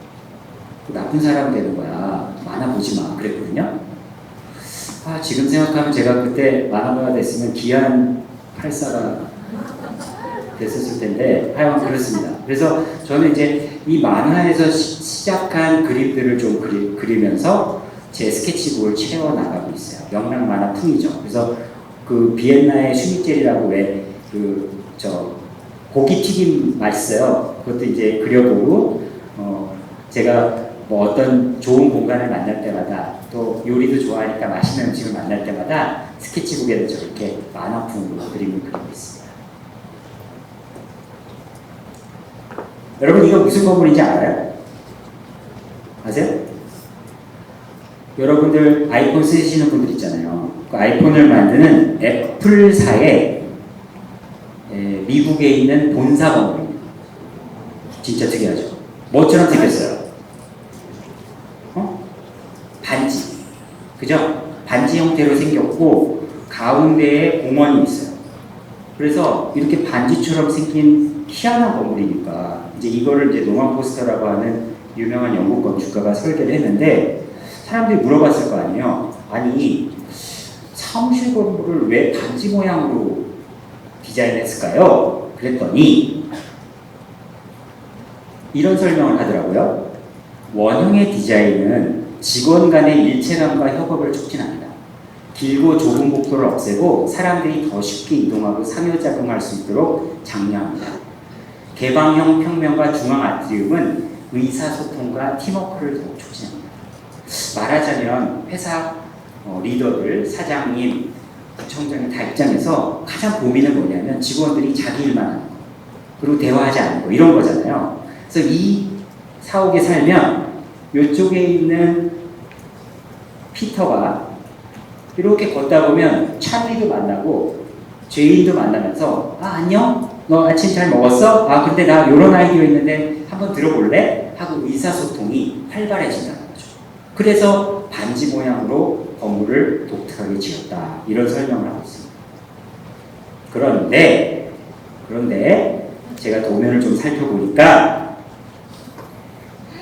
나쁜 사람 되는 거야. 만화 보지 마. 그랬거든요. 지금 생각하면 제가 그때 만화가가 됐으면 기한 8사가 됐었을 텐데 하여간 그렇습니다. 그래서 저는 이제 이 만화에서 시작한 그림들을 좀 그리면서 제 스케치북을 채워나가고 있어요. 명랑 만화풍이죠. 그래서 그 비엔나의 슈니젤이라고 왜 고기 튀김 맛있어요. 그것도 이제 그려보고 제가 뭐 어떤 좋은 공간을 만날 때마다 또 요리도 좋아하니까 맛있는 음식을 만날 때마다 스케치북에도 저렇게 만화풍으로 그림을 그리고 있습니다. 여러분 이거 무슨 건물인지 알아요? 아세요? 여러분들 아이폰 쓰시는 분들 있잖아요. 그 아이폰을 만드는 애플사의 미국에 있는 본사 건물입니다. 진짜 특이하죠? 뭐처럼 생겼어요? 반지. 그죠? 반지 형태로 생겼고 가운데에 공원이 있어요. 그래서 이렇게 반지처럼 생긴 희한한 건물이니까 이제 이거를 이제 노만 포스터라고 하는 유명한 영국 건축가가 설계를 했는데 사람들이 물어봤을 거 아니에요. 아니 사무실 건물을 왜 반지 모양으로 디자인했을까요? 그랬더니 이런 설명을 하더라고요. 원형의 디자인은 직원 간의 일체감과 협업을 촉진합니다. 길고 좁은 복도를 없애고 사람들이 더 쉽게 이동하고 상호작용할 수 있도록 장려합니다. 개방형 평면과 중앙 아트리움은 의사소통과 팀워크를 더욱 촉진합니다. 말하자면 회사 리더들, 사장님, 구청장님 다 입장에서 가장 고민은 뭐냐면 직원들이 자기 일만 하는 거 그리고 대화하지 않는 거 이런 거잖아요. 그래서 이 사옥에 살면 이쪽에 있는 피터가 이렇게 걷다 보면 찰리도 만나고 제인도 만나면서 안녕? 너 아침 잘 먹었어? 아, 근데 나 이런 아이디어 있는데 한번 들어볼래? 하고 의사소통이 활발해진다는 거죠. 그래서 반지 모양으로 건물을 독특하게 지었다. 이런 설명을 하고 있습니다. 그런데 제가 도면을 좀 살펴보니까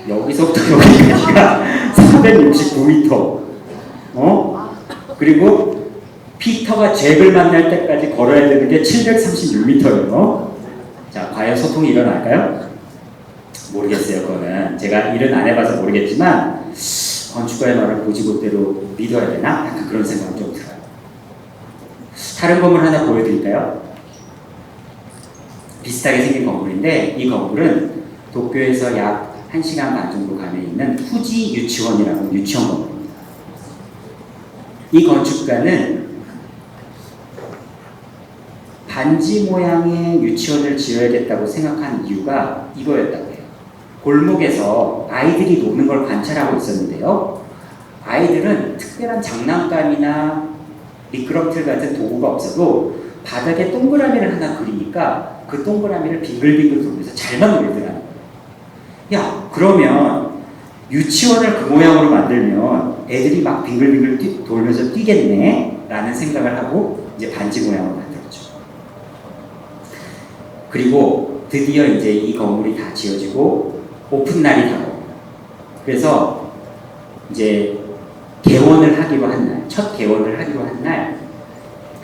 여기서부터 여기까지가 369m. 그리고 피터가 잭을 만날 때까지 걸어야 되는 게 736m예요. 자, 과연 소통이 일어날까요? 모르겠어요. 그거는 제가 일은 안 해봐서 모르겠지만 건축가의 말을 고지고대로 믿어야 되나? 약간 그런 생각이 좀 들어요. 다른 건물 하나 보여드릴까요? 비슷하게 생긴 건물인데 이 건물은 도쿄에서 약 1시간 반 정도 가면 있는 후지 유치원이라고 유치원 건물입니다. 이 건축가는 반지 모양의 유치원을 지어야겠다고 생각한 이유가 이거였다고 해요. 골목에서 아이들이 노는 걸 관찰하고 있었는데요. 아이들은 특별한 장난감이나 미끄럼틀 같은 도구가 없어도 바닥에 동그라미를 하나 그리니까 그 동그라미를 빙글빙글 돌면서 잘만 놀더라는 거예요. 야, 그러면 유치원을 그 모양으로 만들면 애들이 막 빙글빙글 돌면서 뛰겠네? 라는 생각을 하고 이제 반지 모양으로 만들었죠. 그리고 드디어 이제 이 건물이 다 지어지고 오픈 날이 다가옵니다. 그래서 이제 개원을 하기로 한 날, 첫 개원을 하기로 한 날,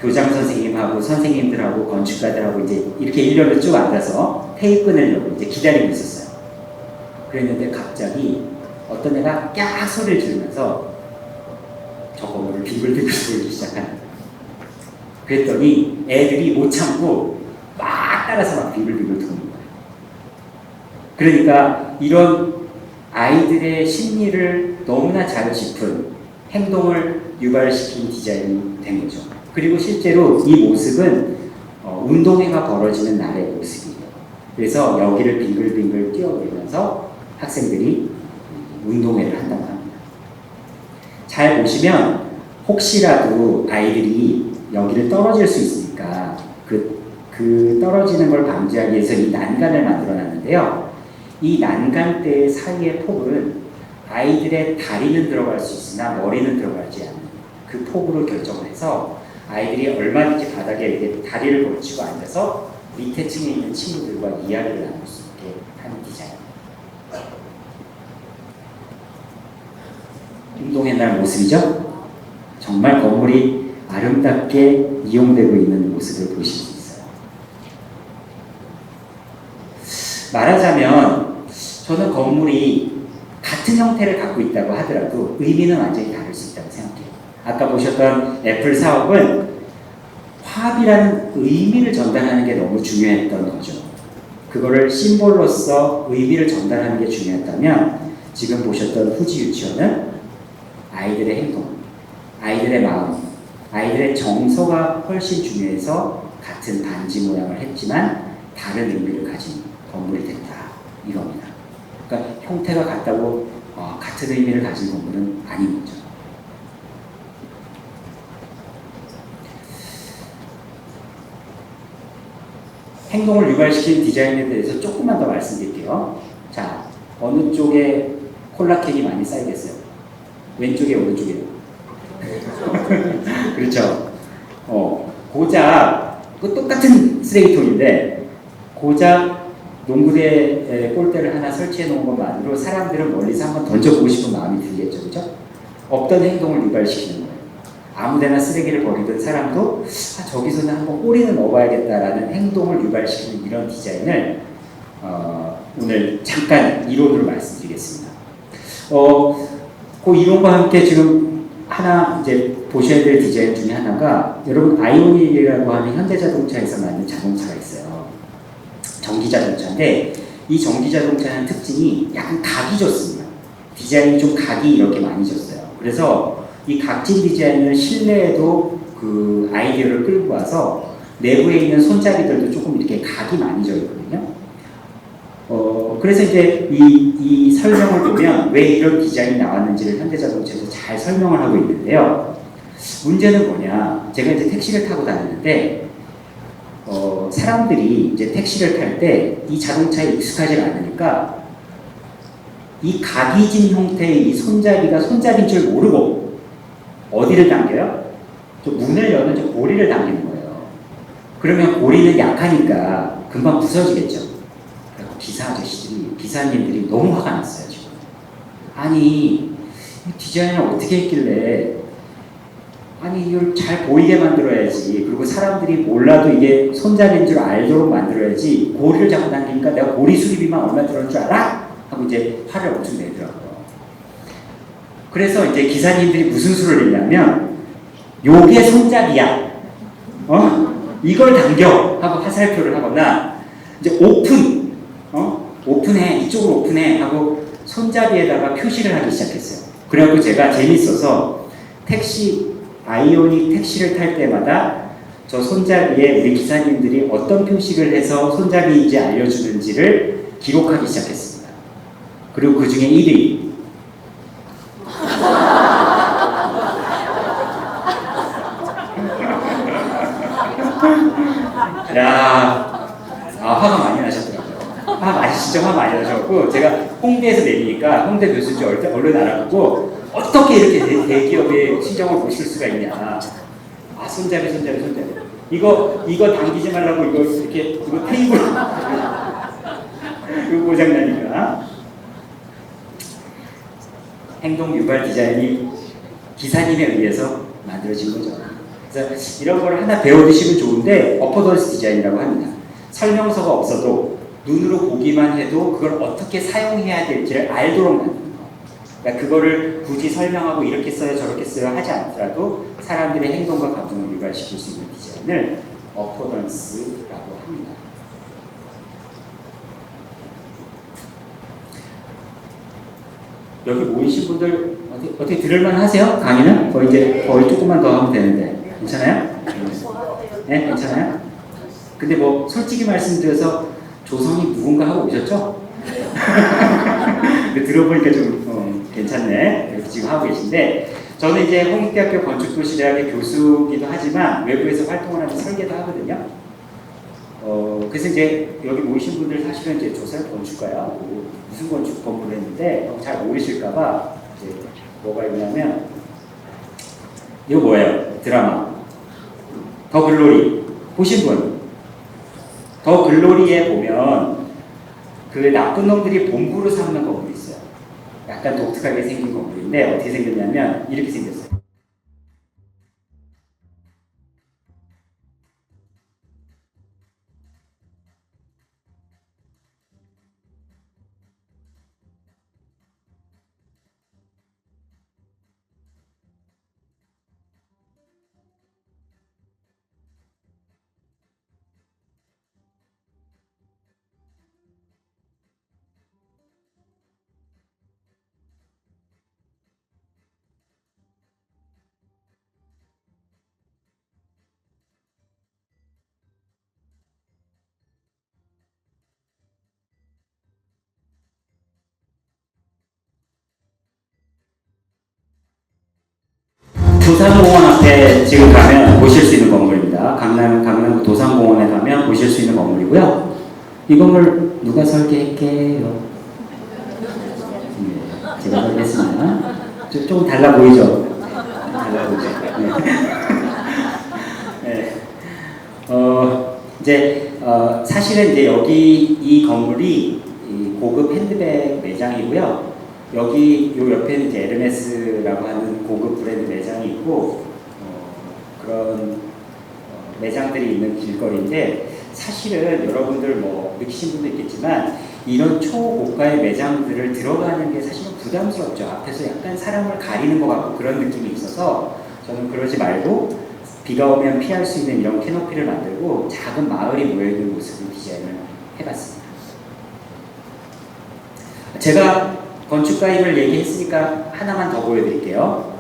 교장 선생님하고 선생님들하고 건축가들하고 이제 이렇게 일렬로 쭉 앉아서 회의 끊으려고 이제 기다리고 있었어요. 그랬는데 갑자기 어떤 애가 깍 소리를 지르면서 저 건물을 빙글빙글 돌리기 시작하는 거예요. 그랬더니 애들이 못 참고 막 따라서 막 빙글빙글 도는 거예요. 그러니까 이런 아이들의 심리를 너무나 잘 짚은 행동을 유발시킨 디자인이 된 거죠. 그리고 실제로 이 모습은 운동회가 벌어지는 날의 모습이에요. 그래서 여기를 빙글빙글 뛰어오르면서 학생들이 운동회를 한다고 합니다. 잘 보시면 혹시라도 아이들이 여기를 떨어질 수 있으니까 그 떨어지는 걸 방지하기 위해서 이 난간을 만들어 놨는데요. 이 난간대 사이의 폭은 아이들의 다리는 들어갈 수 있으나 머리는 들어가지 않는 그 폭으로 결정을 해서 아이들이 얼마든지 바닥에 이렇게 다리를 걸치고 앉아서 밑에 층에 있는 친구들과 이야기를 나눌 수 있게 하는 디자인입니다. 운동의 날 모습이죠? 정말 건물이 아름답게 이용되고 있는 모습을 보실 수 있어요. 말하자면 저는 건물이 같은 형태를 갖고 있다고 하더라도 의미는 완전히 다를 수 있다고 생각해요. 아까 보셨던 애플 사업은 화합이라는 의미를 전달하는 게 너무 중요했던 거죠. 그거를 심볼로서 의미를 전달하는 게 중요했다면 지금 보셨던 후지 유치원은 아이들의 행동, 아이들의 마음, 아이들의 정서가 훨씬 중요해서 같은 반지 모양을 했지만 다른 의미를 가진 건물이 됐다. 이겁니다. 그러니까 형태가 같다고 같은 의미를 가진 건물은 아닌 거죠. 행동을 유발시킨 디자인에 대해서 조금만 더 말씀드릴게요. 자, 어느 쪽에 콜라캔이 많이 쌓이겠어요? 왼쪽에 오른쪽에요? 그렇죠. 고작 그 똑같은 쓰레기통인데 고작 농구대 골대를 하나 설치해 놓은 것만으로 사람들은 멀리서 한번 던져보고 싶은 마음이 들겠죠. 그렇죠? 없던 행동을 유발시키는 거예요. 아무데나 쓰레기를 버리던 사람도 저기서는 한번 꼬리는 넣어봐야겠다라는 행동을 유발시키는 이런 디자인을 오늘 잠깐 이론으로 말씀드리겠습니다. 그 이론과 함께 지금 하나 이제 보셔야 될 디자인 중에 하나가 여러분 아이오닉이라고 하는 현대자동차에서 만든 자동차가 있어요. 전기자동차인데 이 전기자동차는 특징이 약간 각이 좋습니다. 디자인이 좀 각이 이렇게 많이 졌어요. 그래서 이 각진 디자인을 실내에도 그 아이디어를 끌고 와서 내부에 있는 손잡이들도 조금 이렇게 각이 많이 져 있거든요. 그래서 이제 이 설명을 보면 왜 이런 디자인이 나왔는지를 현대자동차에서 잘 설명을 하고 있는데요. 문제는 뭐냐? 제가 이제 택시를 타고 다니는데 사람들이 이제 택시를 탈 때 이 자동차에 익숙하지 않으니까 이 각이진 형태의 이 손잡이가 손잡이인 줄 모르고 어디를 당겨요? 저 문을 여는 저 고리를 당기는 거예요. 그러면 고리는 약하니까 금방 부서지겠죠. 그래서 기사 아저씨들이, 기사님들이 너무 화가 났어요, 지금. 아니, 디자인을 어떻게 했길래, 아니, 이걸 잘 보이게 만들어야지. 그리고 사람들이 몰라도 이게 손잡이인 줄 알도록 만들어야지. 고리를 잡고 당기니까 내가 고리 수리비만 얼마 들어올 줄 알아? 하고 이제 화를 엄청 내더라고요. 그래서 이제 기사님들이 무슨 수를 냈냐면, 요게 손잡이야. 이걸 당겨. 하고 화살표를 하거나, 이제 오픈. 오픈해. 이쪽으로 오픈해. 하고 손잡이에다가 표시를 하기 시작했어요. 그래갖고 제가 재밌어서 아이오닉 택시를 탈 때마다 저 손잡이에 우리 기사님들이 어떤 표식을 해서 손잡이인지 알려주는지를 기록하기 시작했습니다. 그리고 그 중에 1위. 야, 화가 많이 나셨더라고요. 진짜 화 많이 나셨고, 제가 홍대에서 내리니까 홍대 교수님 얼른 알아보고, 어떻게 이렇게 대기업의 심정을 보실 수가 있냐. 손잡이. 이거 당기지 말라고 이거 테이블. 이거 고장나니까. 행동 유발 디자인이 기사님에 의해서 만들어진 거죠. 그래서 이런 걸 하나 배워두시면 좋은데, 어퍼던스 디자인이라고 합니다. 설명서가 없어도 눈으로 보기만 해도 그걸 어떻게 사용해야 될지를 알도록 만드는 거. 그러니까 그거를 굳이 설명하고 이렇게 써요 저렇게 써요 하지 않더라도 사람들의 행동과 감정을 유발시킬 수 있는 디자인을 어퍼던스라고 합니다. 여기 모이신 분들 어떻게 들을만 하세요? 강의는? 거의 조금만 더 하면 되는데 괜찮아요? 네? 괜찮아요? 근데 뭐 솔직히 말씀드려서 조성이 누군가 하고 오셨죠? 들어보니까 좀 괜찮네. 이렇게 지금 하고 계신데, 저는 이제 홍익대학교 건축도시대학의 교수기도 하지만 외부에서 활동을 하면서 설계도 하거든요. 그래서 이제 여기 모이신 분들 사실은 이제 조사를 건축가야. 무슨 건축 공부를 했는데 잘 모르실까봐 이제 뭐가 있냐면, 이거 뭐예요? 드라마 더 글로리 보신 분? 더 글로리에 보면 그 나쁜 놈들이 본부로 삼는 건물이 있어요. 약간 독특하게 생긴 건물인데 어떻게 생겼냐면 이렇게 생겼어요. 도산공원 앞에 지금 가면 보실 수 있는 건물입니다. 강남구 도산공원에 가면 보실 수 있는 건물이고요. 이 건물 누가 설계했게요? 네, 제가 설계했습니다. 좀 달라 보이죠? 달라 보이죠? 네. 이제 사실은 이제 여기 이 건물이 고급 핸드백 매장이고요. 여기 요 옆에는 이제 에르메스라고 하는 고급 브랜드 매장이 있고 그런 매장들이 있는 길거리인데, 사실은 여러분들 뭐 느끼신 분도 있겠지만 이런 초고가의 매장들을 들어가는 게 사실은 부담스럽죠. 앞에서 약간 사람을 가리는 것 같고 그런 느낌이 있어서 저는 그러지 말고 비가 오면 피할 수 있는 이런 캐노피를 만들고 작은 마을이 모여있는 모습을 디자인을 해봤습니다. 제가 건축가임을 얘기했으니까 하나만 더 보여드릴게요.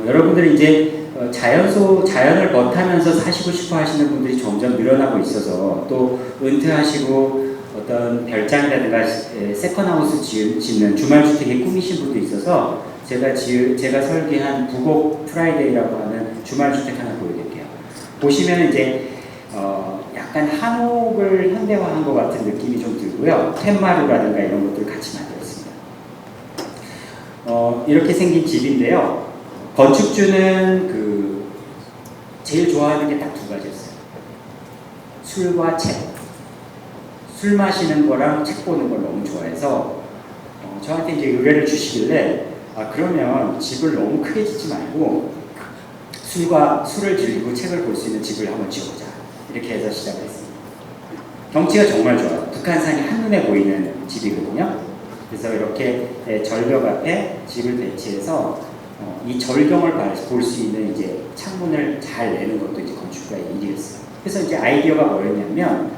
여러분들이 이제 자연을 멋하면서 사시고 싶어 하시는 분들이 점점 늘어나고 있어서, 또 은퇴하시고 어떤 별장이라든가 세컨하우스 짓는 주말주택에 꾸미신 분도 있어서 제가 설계한 부곡 프라이데이라고 하는 주말주택 하나 보여드릴게요. 보시면 이제 약간 약간 한옥을 현대화한 것 같은 느낌이 좀 들고요. 텐마루라든가 이런 것들을 같이 만들었습니다. 이렇게 생긴 집인데요. 건축주는 제일 좋아하는 게 딱 두 가지였어요. 술과 책. 술 마시는 거랑 책 보는 걸 너무 좋아해서 저한테 이제 의뢰를 주시길래 그러면 집을 너무 크게 짓지 말고 술을 즐기고 책을 볼 수 있는 집을 한번 지어보자. 이렇게 해서 시작을 했습니다. 경치가 정말 좋아요. 북한산이 한눈에 보이는 집이거든요. 그래서 이렇게 절벽 앞에 집을 배치해서 이 절경을 볼 수 있는 이제 창문을 잘 내는 것도 이제 건축가의 일이었어요. 그래서 이제 아이디어가 뭐였냐면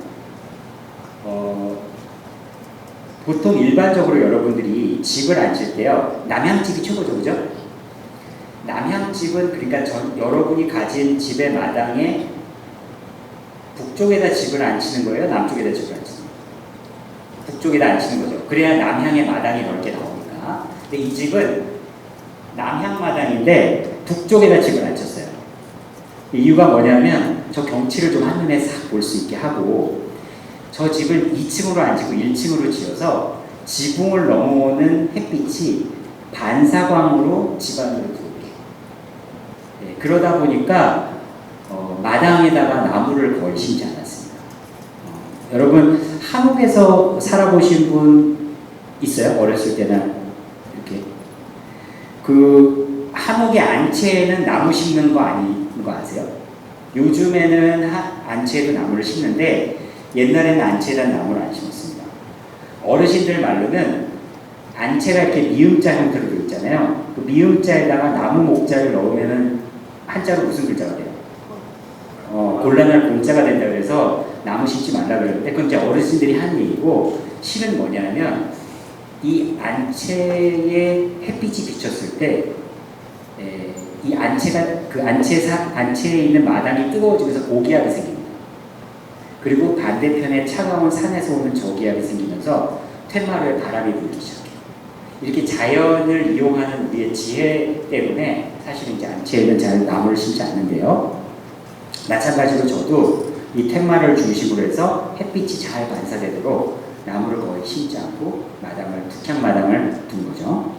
보통 일반적으로 여러분들이 집을 앉을 때요, 남향집이 최고죠, 그죠? 남향집은 그러니까 여러분이 가진 집의 마당에 북쪽에다 집을 앉히는 거예요, 남쪽에다 집을 앉히는 거예요? 북쪽에다 앉히는 거죠. 그래야 남향의 마당이 넓게 나오니까. 근데 이 집은 남향 마당인데 북쪽에다 집을 앉혔어요. 이유가 뭐냐면 저 경치를 좀 한눈에 싹 볼 수 있게 하고, 저 집을 2층으로 앉히고 1층으로 지어서 지붕을 넘어오는 햇빛이 반사광으로 집 안으로 들어오게. 그러다 보니까 마당에다가 나무를 거의 심지 않았습니다. 여러분 한옥에서 살아보신 분 있어요? 어렸을 때나 이렇게 한옥의 안채에는 나무 심는 거 아닌 거 아세요? 요즘에는 안채에도 나무를 심는데 옛날에는 안채에다 나무를 안 심었습니다. 어르신들 말로는 안채가 이렇게 미음자 형태로 되어 있잖아요. 그 미음자에다가 나무 목자를 넣으면은 한자로 무슨 글자가 돼요? 곤란할 공자가 된다 그래서 나무 심지 말라 그러는데 그건 이제 어르신들이 한 얘기고, 실은 뭐냐면 이 안채에 햇빛이 비쳤을 때 이 안채가 안채에 있는 마당이 뜨거워지면서 고기압이 생깁니다. 그리고 반대편에 차가운 산에서 오는 저기압이 생기면서 텐마루에 바람이 불기 시작해요. 이렇게 자연을 이용하는 우리의 지혜 때문에 사실은 이제 안채에는 잘 나무를 심지 않는데요. 마찬가지로 저도 이 텐마루를 중심으로 해서 햇빛이 잘 반사되도록 나무를 거의 심지 않고 북향 마당을 둔 거죠.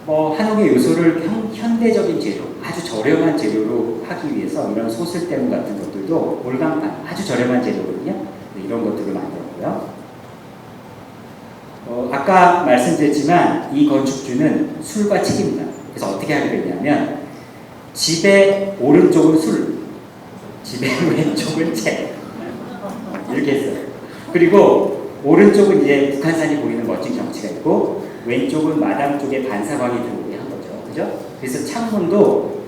한옥의 요소를 현대적인 재료, 아주 저렴한 재료로 하기 위해서 이런 소슬대문 같은 것들도 올강판, 아주 저렴한 재료거든요. 이런 것들을 만들었고요. 아까 말씀드렸지만 이 건축주는 술과 책입니다. 그래서 어떻게 하게 됐냐면 집의 오른쪽은 술, 집의 왼쪽은 책, 이렇게 했어요. 그리고 오른쪽은 이제 북한산이 보이는 멋진 경치가 있고 왼쪽은 마당 쪽에 반사광이 들어오게 한 거죠. 그죠? 그래서 창문도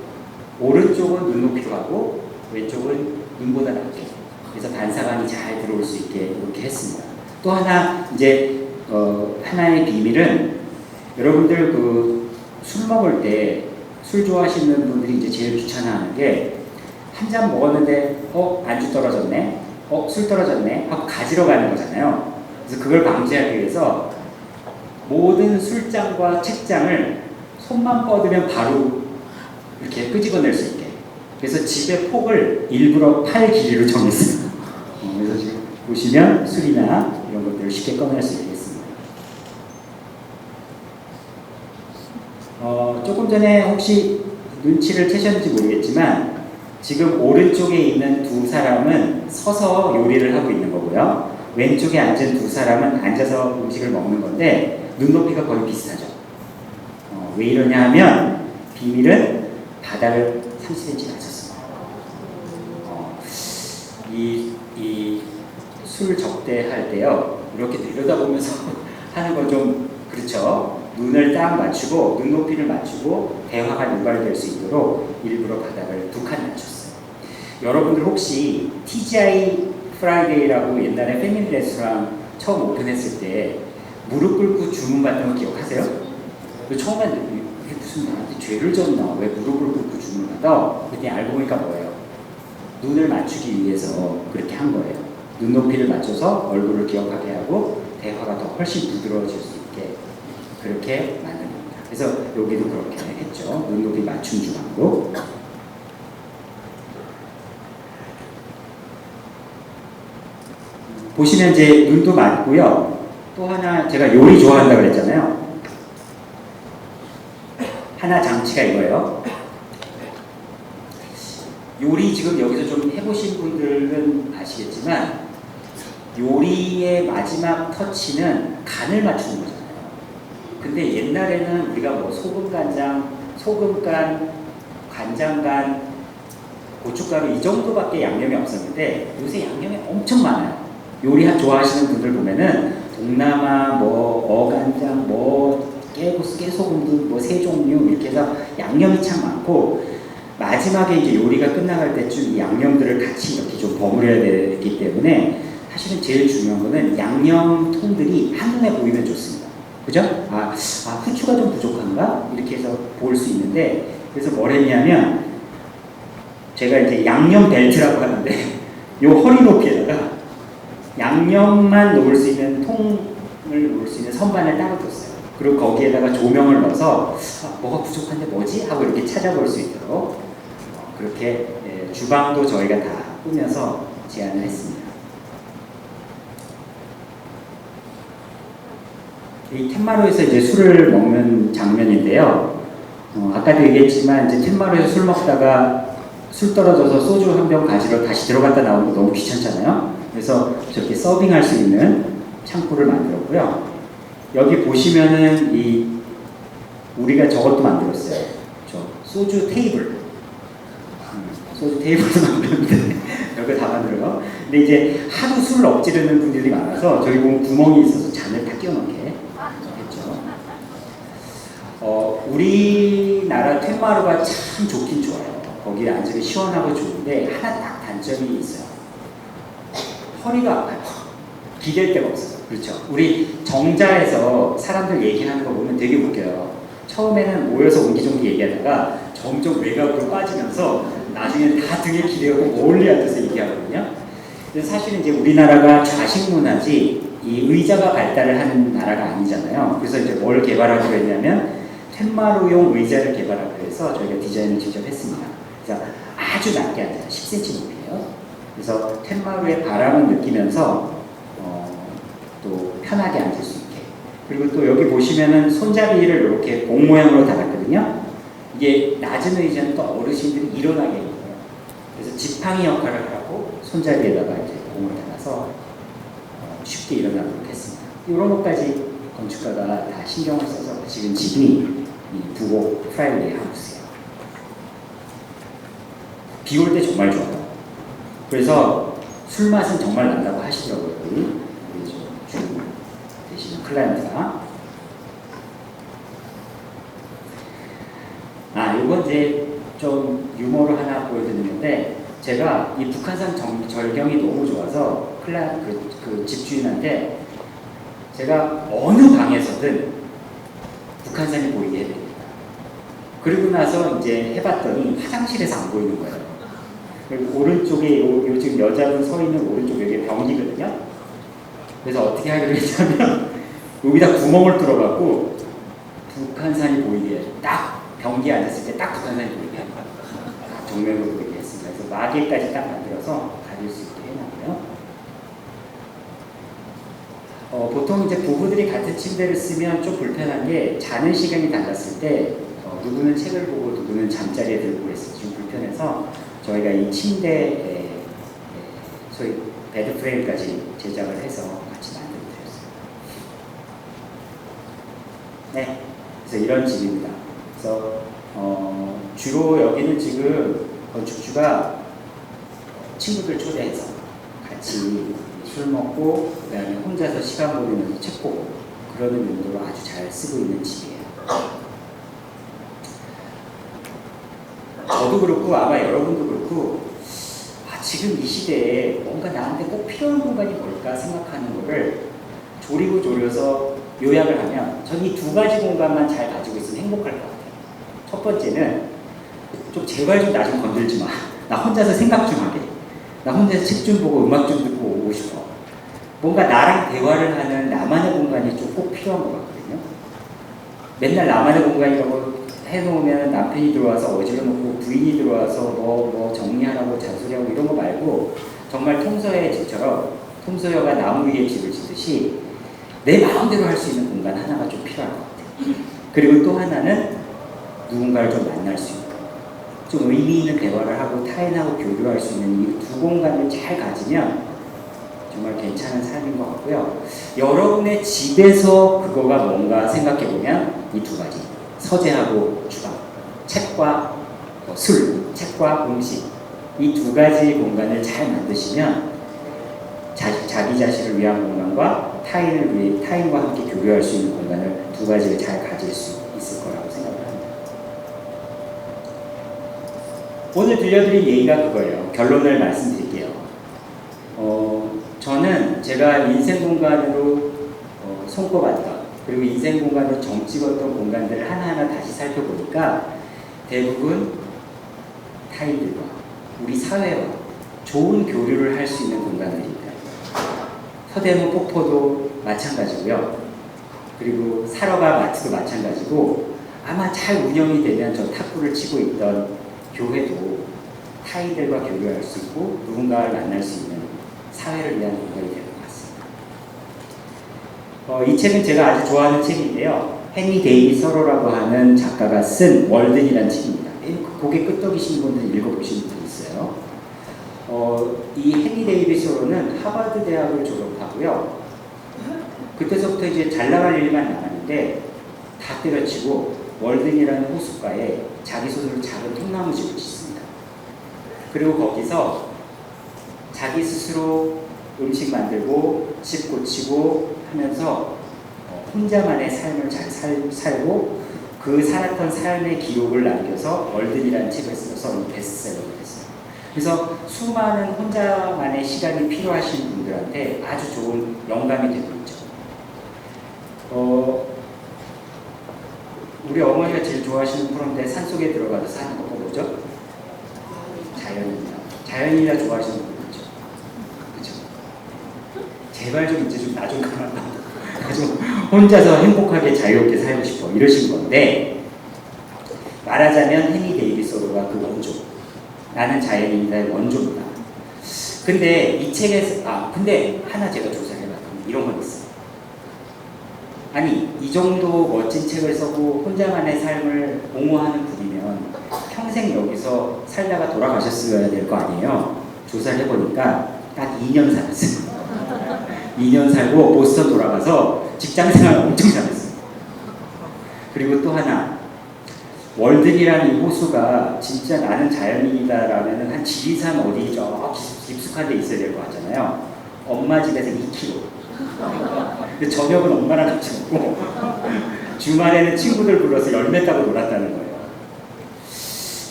오른쪽은 눈높이로 하고 왼쪽은 눈보다 낮게, 그래서 반사광이 잘 들어올 수 있게 이렇게 했습니다. 또 하나 이제 하나의 비밀은 여러분들 술 먹을 때 술 좋아하시는 분들이 이제 제일 귀찮아하는 게 한 잔 먹었는데 안주 떨어졌네, 술 떨어졌네 하고 가지러 가는 거잖아요. 그래서 그걸 방지하기 위해서 모든 술잔과 책장을 손만 뻗으면 바로 이렇게 끄집어낼 수 있게, 그래서 집의 폭을 일부러 팔 길이로 정했습니다. 그래서 지금 보시면 술이나 이런 것들을 쉽게 꺼낼 수 있겠습니다. 조금 전에 혹시 눈치를 채셨는지 모르겠지만 지금 오른쪽에 있는 두 사람은 서서 요리를 하고 있는 거고요. 왼쪽에 앉은 두 사람은 앉아서 음식을 먹는 건데 눈높이가 거의 비슷하죠. 왜 이러냐 하면 비밀은 바닥을 30cm 낮췄습니다. 이 술 접대할 때요, 이렇게 내려다보면서 하는 건 좀 그렇죠. 눈을 딱 맞추고 눈높이를 맞추고 대화가 유발될 수 있도록 일부러 바닥을 2칸 낮췄어요. 여러분들 혹시 TGI 프라이데이라고 옛날에 패밀리 레스토랑 처음 오픈했을 때 무릎 꿇고 주문받는 거 기억하세요? 처음엔 이게 무슨 나한테 죄를 졌나, 왜 무릎을 꿇고 주문받아? 그때 알고 보니까 뭐예요? 눈을 맞추기 위해서 그렇게 한 거예요. 눈높이를 맞춰서 얼굴을 기억하게 하고 대화가 더 훨씬 부드러워질 수 있게 그렇게 만든 겁니다. 그래서 여기도 그렇게 했죠. 눈높이 맞춤 주방으로. 보시면 이제 눈도 많고요. 또 하나 제가 요리 좋아한다고 그랬잖아요. 하나 장치가 이거예요. 요리 지금 여기서 좀 해보신 분들은 아시겠지만 요리의 마지막 터치는 간을 맞추는 거잖아요. 근데 옛날에는 우리가 뭐 소금간장, 소금간, 간장간, 고춧가루 이 정도밖에 양념이 없었는데 요새 양념이 엄청 많아요. 요리 좋아하시는 분들 보면은 동남아 뭐 어간장 뭐 깨소금도 뭐 세 종류 이렇게 해서 양념이 참 많고 마지막에 이제 요리가 끝나갈 때쯤 이 양념들을 같이 이렇게 좀 버무려야 되기 때문에 사실은 제일 중요한 거는 양념통들이 한눈에 보이면 좋습니다. 그죠? 후추가 좀 부족한가? 이렇게 해서 볼 수 있는데 그래서 뭘 했냐면 제가 이제 양념 벨트라고 하는데 요 허리 높이에다가 양념만 놓을 수 있는 통을 놓을 수 있는 선반을 따로 뒀어요. 그리고 거기에다가 조명을 넣어서 뭐가 부족한데 뭐지? 하고 이렇게 찾아볼 수 있도록 그렇게 주방도 저희가 다 꾸며서 제안을 했습니다. 이 텐마루에서 이제 술을 먹는 장면인데요. 아까도 얘기했지만 이제 텐마루에서 술 먹다가 술 떨어져서 소주 한 병 가지러 다시 들어갔다 나오는 거 너무 귀찮잖아요. 그래서 저렇게 서빙할 수 있는 창구를 만들었고요. 여기 보시면은 우리가 저것도 만들었어요. 저 소주 테이블. 소주 테이블도 만들었는데 여기 다 만들어요. 근데 이제 하도 술을 엎지르는 분들이 많아서 저기 보면 구멍이 있어서 잔을 다 끼워넣게 했죠. 우리나라 텐마루가 참 좋긴 좋아요. 거기에 앉으면 시원하고 좋은데 하나 딱 단점이 있어요. 허리가 아파요. 기댈 데가 없어요. 그렇죠. 우리 정자에서 사람들 얘기하는 거 보면 되게 웃겨요. 처음에는 모여서 옹기종기 얘기하다가 점점 외곽으로 빠지면서 나중에 다 등에 기대고 멀리 앉아서 얘기하거든요. 그래서 사실은 이제 우리나라가 좌식 문화지 이 의자가 발달을 하는 나라가 아니잖아요. 그래서 이제 뭘 개발하기로 했냐면 텐마루용 의자를 개발하기로 해서 저희가 디자인을 직접 했습니다. 그래서 아주 낮게 앉아요. 10cm 높이에요. 그래서 텐마루의 바람을 느끼면서 또 편하게 앉을 수 있게. 그리고 또 여기 보시면은 손잡이를 이렇게 공 모양으로 달았거든요. 이게 낮은 의자는 또 어르신들이 일어나게 해요. 그래서 지팡이 역할을 하고 손잡이에다가 이제 공을 달아서 쉽게 일어나도록 했습니다. 이런 것까지 건축가가 다 신경을 써서 지금 집이 이 부곡 프라이웨이 하우스예요. 비 올 때 정말 좋아요. 그래서 술 맛은 정말 난다고 하시더라고요. 우리 주 되시는 클라이언트가. 이건 이제 좀 유머로 하나 보여드리는데 제가 이 북한산 절경이 너무 좋아서 그 집주인한테 제가 어느 방에서든 북한산이 보이게 해야 됩니다. 그리고 나서 이제 해봤더니 화장실에서 안 보이는 거예요. 그리고 오른쪽에 요즘 여자분 서 있는 오른쪽 여기 병기거든요. 그래서 어떻게 하기로 했냐면 여기다 구멍을 뚫어갖고 북한산이 보이게 딱 병기에 앉았을 때 딱 북한산이 보이게 하는 거예요. 정면으로 보이게 했습니다. 그래서 마개까지 딱 만들어서 가릴 수 있게 해놨고요. 보통 이제 부부들이 같은 침대를 쓰면 좀 불편한 게 자는 시간이 달랐을 때 누구는 책을 보고 누구는 잠자리에 들고 그랬을 때 좀 불편해서 저희가 이 침대에 소위 베드 프레임까지 제작을 해서 같이 만들어드렸어요. 네, 그래서 이런 집입니다. 그래서 주로 여기는 지금 건축주가 친구들 초대해서 같이 술 먹고 그다음에 혼자서 시간 보내면서 책 보고 그러는 용도로 아주 잘 쓰고 있는 집이에요. 저도 그렇고 아마 여러분도 그렇고 지금 이 시대에 뭔가 나한테 꼭 필요한 공간이 뭘까 생각하는 거를 조리고 조려서 요약을 하면 전 이 두 가지 공간만 잘 가지고 있으면 행복할 것 같아요. 첫 번째는 좀 제발 좀 나 좀 건들지 마. 나 혼자서 생각 좀 하게. 나 혼자서 책 좀 보고 음악 좀 듣고 오고 싶어. 뭔가 나랑 대화를 하는 나만의 공간이 좀 꼭 필요한 것 같거든요. 맨날 나만의 공간이라고 해놓으면 남편이 들어와서 어지러 놓고 부인이 들어와서 뭐 정리하라고 잔소리하고 이런 거 말고 정말 통서의 집처럼 솜소여가 나무 위에 집을 짓듯이 내 마음대로 할 수 있는 공간 하나가 좀 필요할 것 같아요. 그리고 또 하나는 누군가를 좀 만날 수 있고 좀 의미 있는 대화를 하고 타인하고 교류할 수 있는 이 두 공간을 잘 가지면 정말 괜찮은 삶인 것 같고요. 여러분의 집에서 그거가 뭔가 생각해보면 이 두 가지, 서재하고 주방, 책과 술, 책과 음식, 이 두 가지 공간을 잘 만드시면 자기 자신을 위한 공간과 타인과 함께 교류할 수 있는 공간을 두 가지를 잘 가질 수 있을 거라고 생각을 합니다. 오늘 들려드린 얘기가 그거예요. 결론을 말씀드릴게요. 저는 제가 인생 공간으로 손꼽았던, 그리고 인생 공간으로 정 찍었던 공간들을 하나하나 다시 살펴보니까 대부분 타인들과 우리 사회와 좋은 교류를 할 수 있는 공간들입니다. 서대문 폭포도 마찬가지고요. 그리고 사러가 마트도 마찬가지고, 아마 잘 운영이 되면 저 탁구를 치고 있던 교회도 타인들과 교류할 수 있고 누군가를 만날 수 있는 사회를 위한 공간이 될 것 같습니다. 이 책은 제가 아주 좋아하는 책인데요. 헨리 데이비스 서로라고 하는 작가가 쓴 월든이라는 책입니다. 고개 끄덕이시는 분들 읽어보신 분들 있어요. 이 헨리 데이비스 서로는 하버드 대학을 졸업하고요. 그때서부터 이제 잘 나갈 일만 남았는데 다 때려치고 월든이라는 호숫가에 자기 손으로 작은 통나무집을 짓습니다. 그리고 거기서 자기 스스로 음식 만들고 집 고치고 하면서 혼자만의 삶을 잘 살고 그 살았던 삶의 기록을 남겨서 월든이라는 책을 써서 베스트셀러가 됐어요. 그래서 수많은 혼자만의 시간이 필요하신 분들한테 아주 좋은 영감이 되고 있죠. 우리 어머니가 제일 좋아하시는 프로인데 산속에 들어가서 사는 거 뭐죠? 자연입니다. 자연이라 좋아하시는 분 있죠. 그렇죠? 제발 좀 이제 좀 나 좀 그만 좀 혼자서 행복하게 자유롭게 살고 싶어 이러신 건데, 말하자면 헨리 데이비스 서로가 그 원조, 나는 자연인이다의 원조입니다. 근데 이 책에서 근데 하나 제가 조사를 해봤더니 이런 건 있어요. 아니, 이 정도 멋진 책을 쓰고 혼자만의 삶을 옹호하는 분이면 평생 여기서 살다가 돌아가셨어야 될 거 아니에요. 조사를 해보니까 딱 2년 살았어요. 2년 살고 보스턴 돌아가서 직장생활 엄청 잘했어요. 그리고 또 하나, 월든이라는 이 호수가 진짜 나는 자연인이다라면 한 지리산 어디 저 깊숙한 데 있어야 될 것 같잖아요. 엄마 집에서 2km. 근데 저녁은 엄마랑 같이 먹고 주말에는 친구들 불러서 열매 따고 놀았다는 거예요.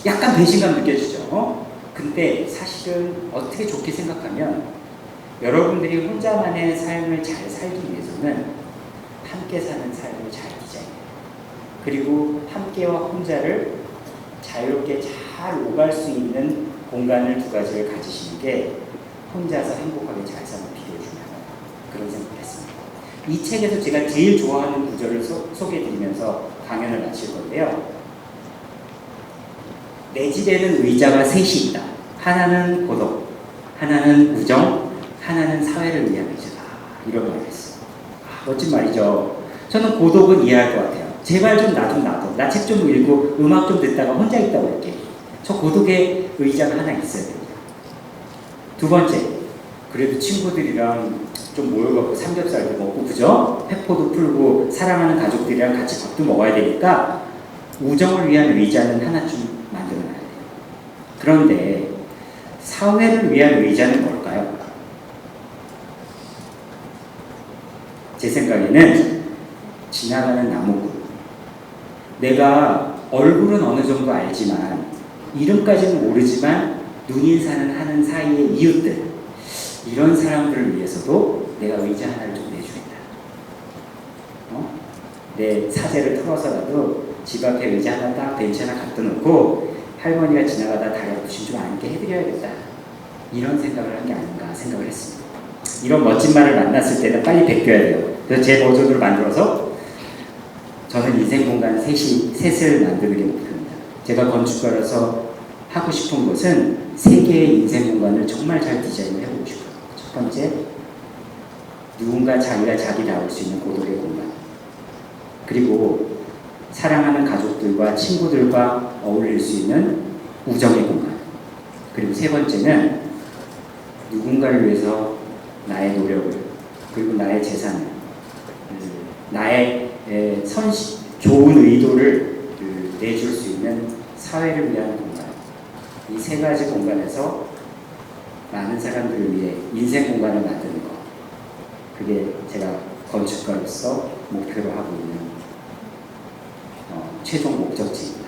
약간 배신감 느껴지죠? 근데 사실은 어떻게 좋게 생각하면 여러분들이 혼자만의 삶을 잘 살기 위해서는 함께 사는 삶을 잘 디자인해요. 그리고 함께와 혼자를 자유롭게 잘 오갈 수 있는 공간을 두 가지를 가지시는 게 혼자서 행복하게 잘 사는 비결 중에 하나다. 그런 생각을 했습니다. 이 책에서 제가 제일 좋아하는 구절을 소개해드리면서 강연을 마칠 건데요. 내 집에는 의자가 셋이 있다. 하나는 고독, 하나는 우정, 하나는 사회를 위한 의자다. 이런 말을 했어요. 멋진 말이죠. 저는 고독은 이해할 것 같아요. 제발 좀 놔둬. 나 책 좀 읽고 음악 좀 듣다가 혼자 있다고 할게. 저 고독의 의자가 하나 있어야 됩니다. 두 번째, 그래도 친구들이랑 좀 모여갖고 삼겹살도 먹고, 그죠? 회포도 풀고 사랑하는 가족들이랑 같이 밥도 먹어야 되니까 우정을 위한 의자는 하나쯤 만들어놔야 돼요. 그런데 사회를 위한 의자는 뭘까요? 제 생각에는 지나가는 나무꾼. 내가 얼굴은 어느 정도 알지만 이름까지는 모르지만 눈인사는 하는 사이의 이웃들, 이런 사람들을 위해서도 내가 의자 하나를 좀 내주겠다. 내 사재를 털어서라도 집 앞에 의자 하나 딱 벤치 하나 갖다 놓고 할머니가 지나가다 다리 아프신 좀 앉게 해드려야겠다. 이런 생각을 한 게 아닌가 생각을 했습니다. 이런 멋진 말을 만났을 때는 빨리 베껴야 돼요. 그래서 제 버전으로 만들어서 저는 인생 공간 셋을 만드는 게 목표입니다. 제가 건축가로서 하고 싶은 것은 세 개의 인생 공간을 정말 잘 디자인을 해보고 싶어요. 첫 번째, 누군가 자기가 자기다울 수 있는 고독의 공간, 그리고 사랑하는 가족들과 친구들과 어울릴 수 있는 우정의 공간, 그리고 세 번째는 누군가를 위해서 나의 노력을, 그리고 나의 재산을, 나의 좋은 의도를 내줄 수 있는 사회를 위한 공간. 이 세 가지 공간에서 많은 사람들을 위해 인생 공간을 만드는 것. 그게 제가 건축가로서 목표로 하고 있는 최종 목적지입니다.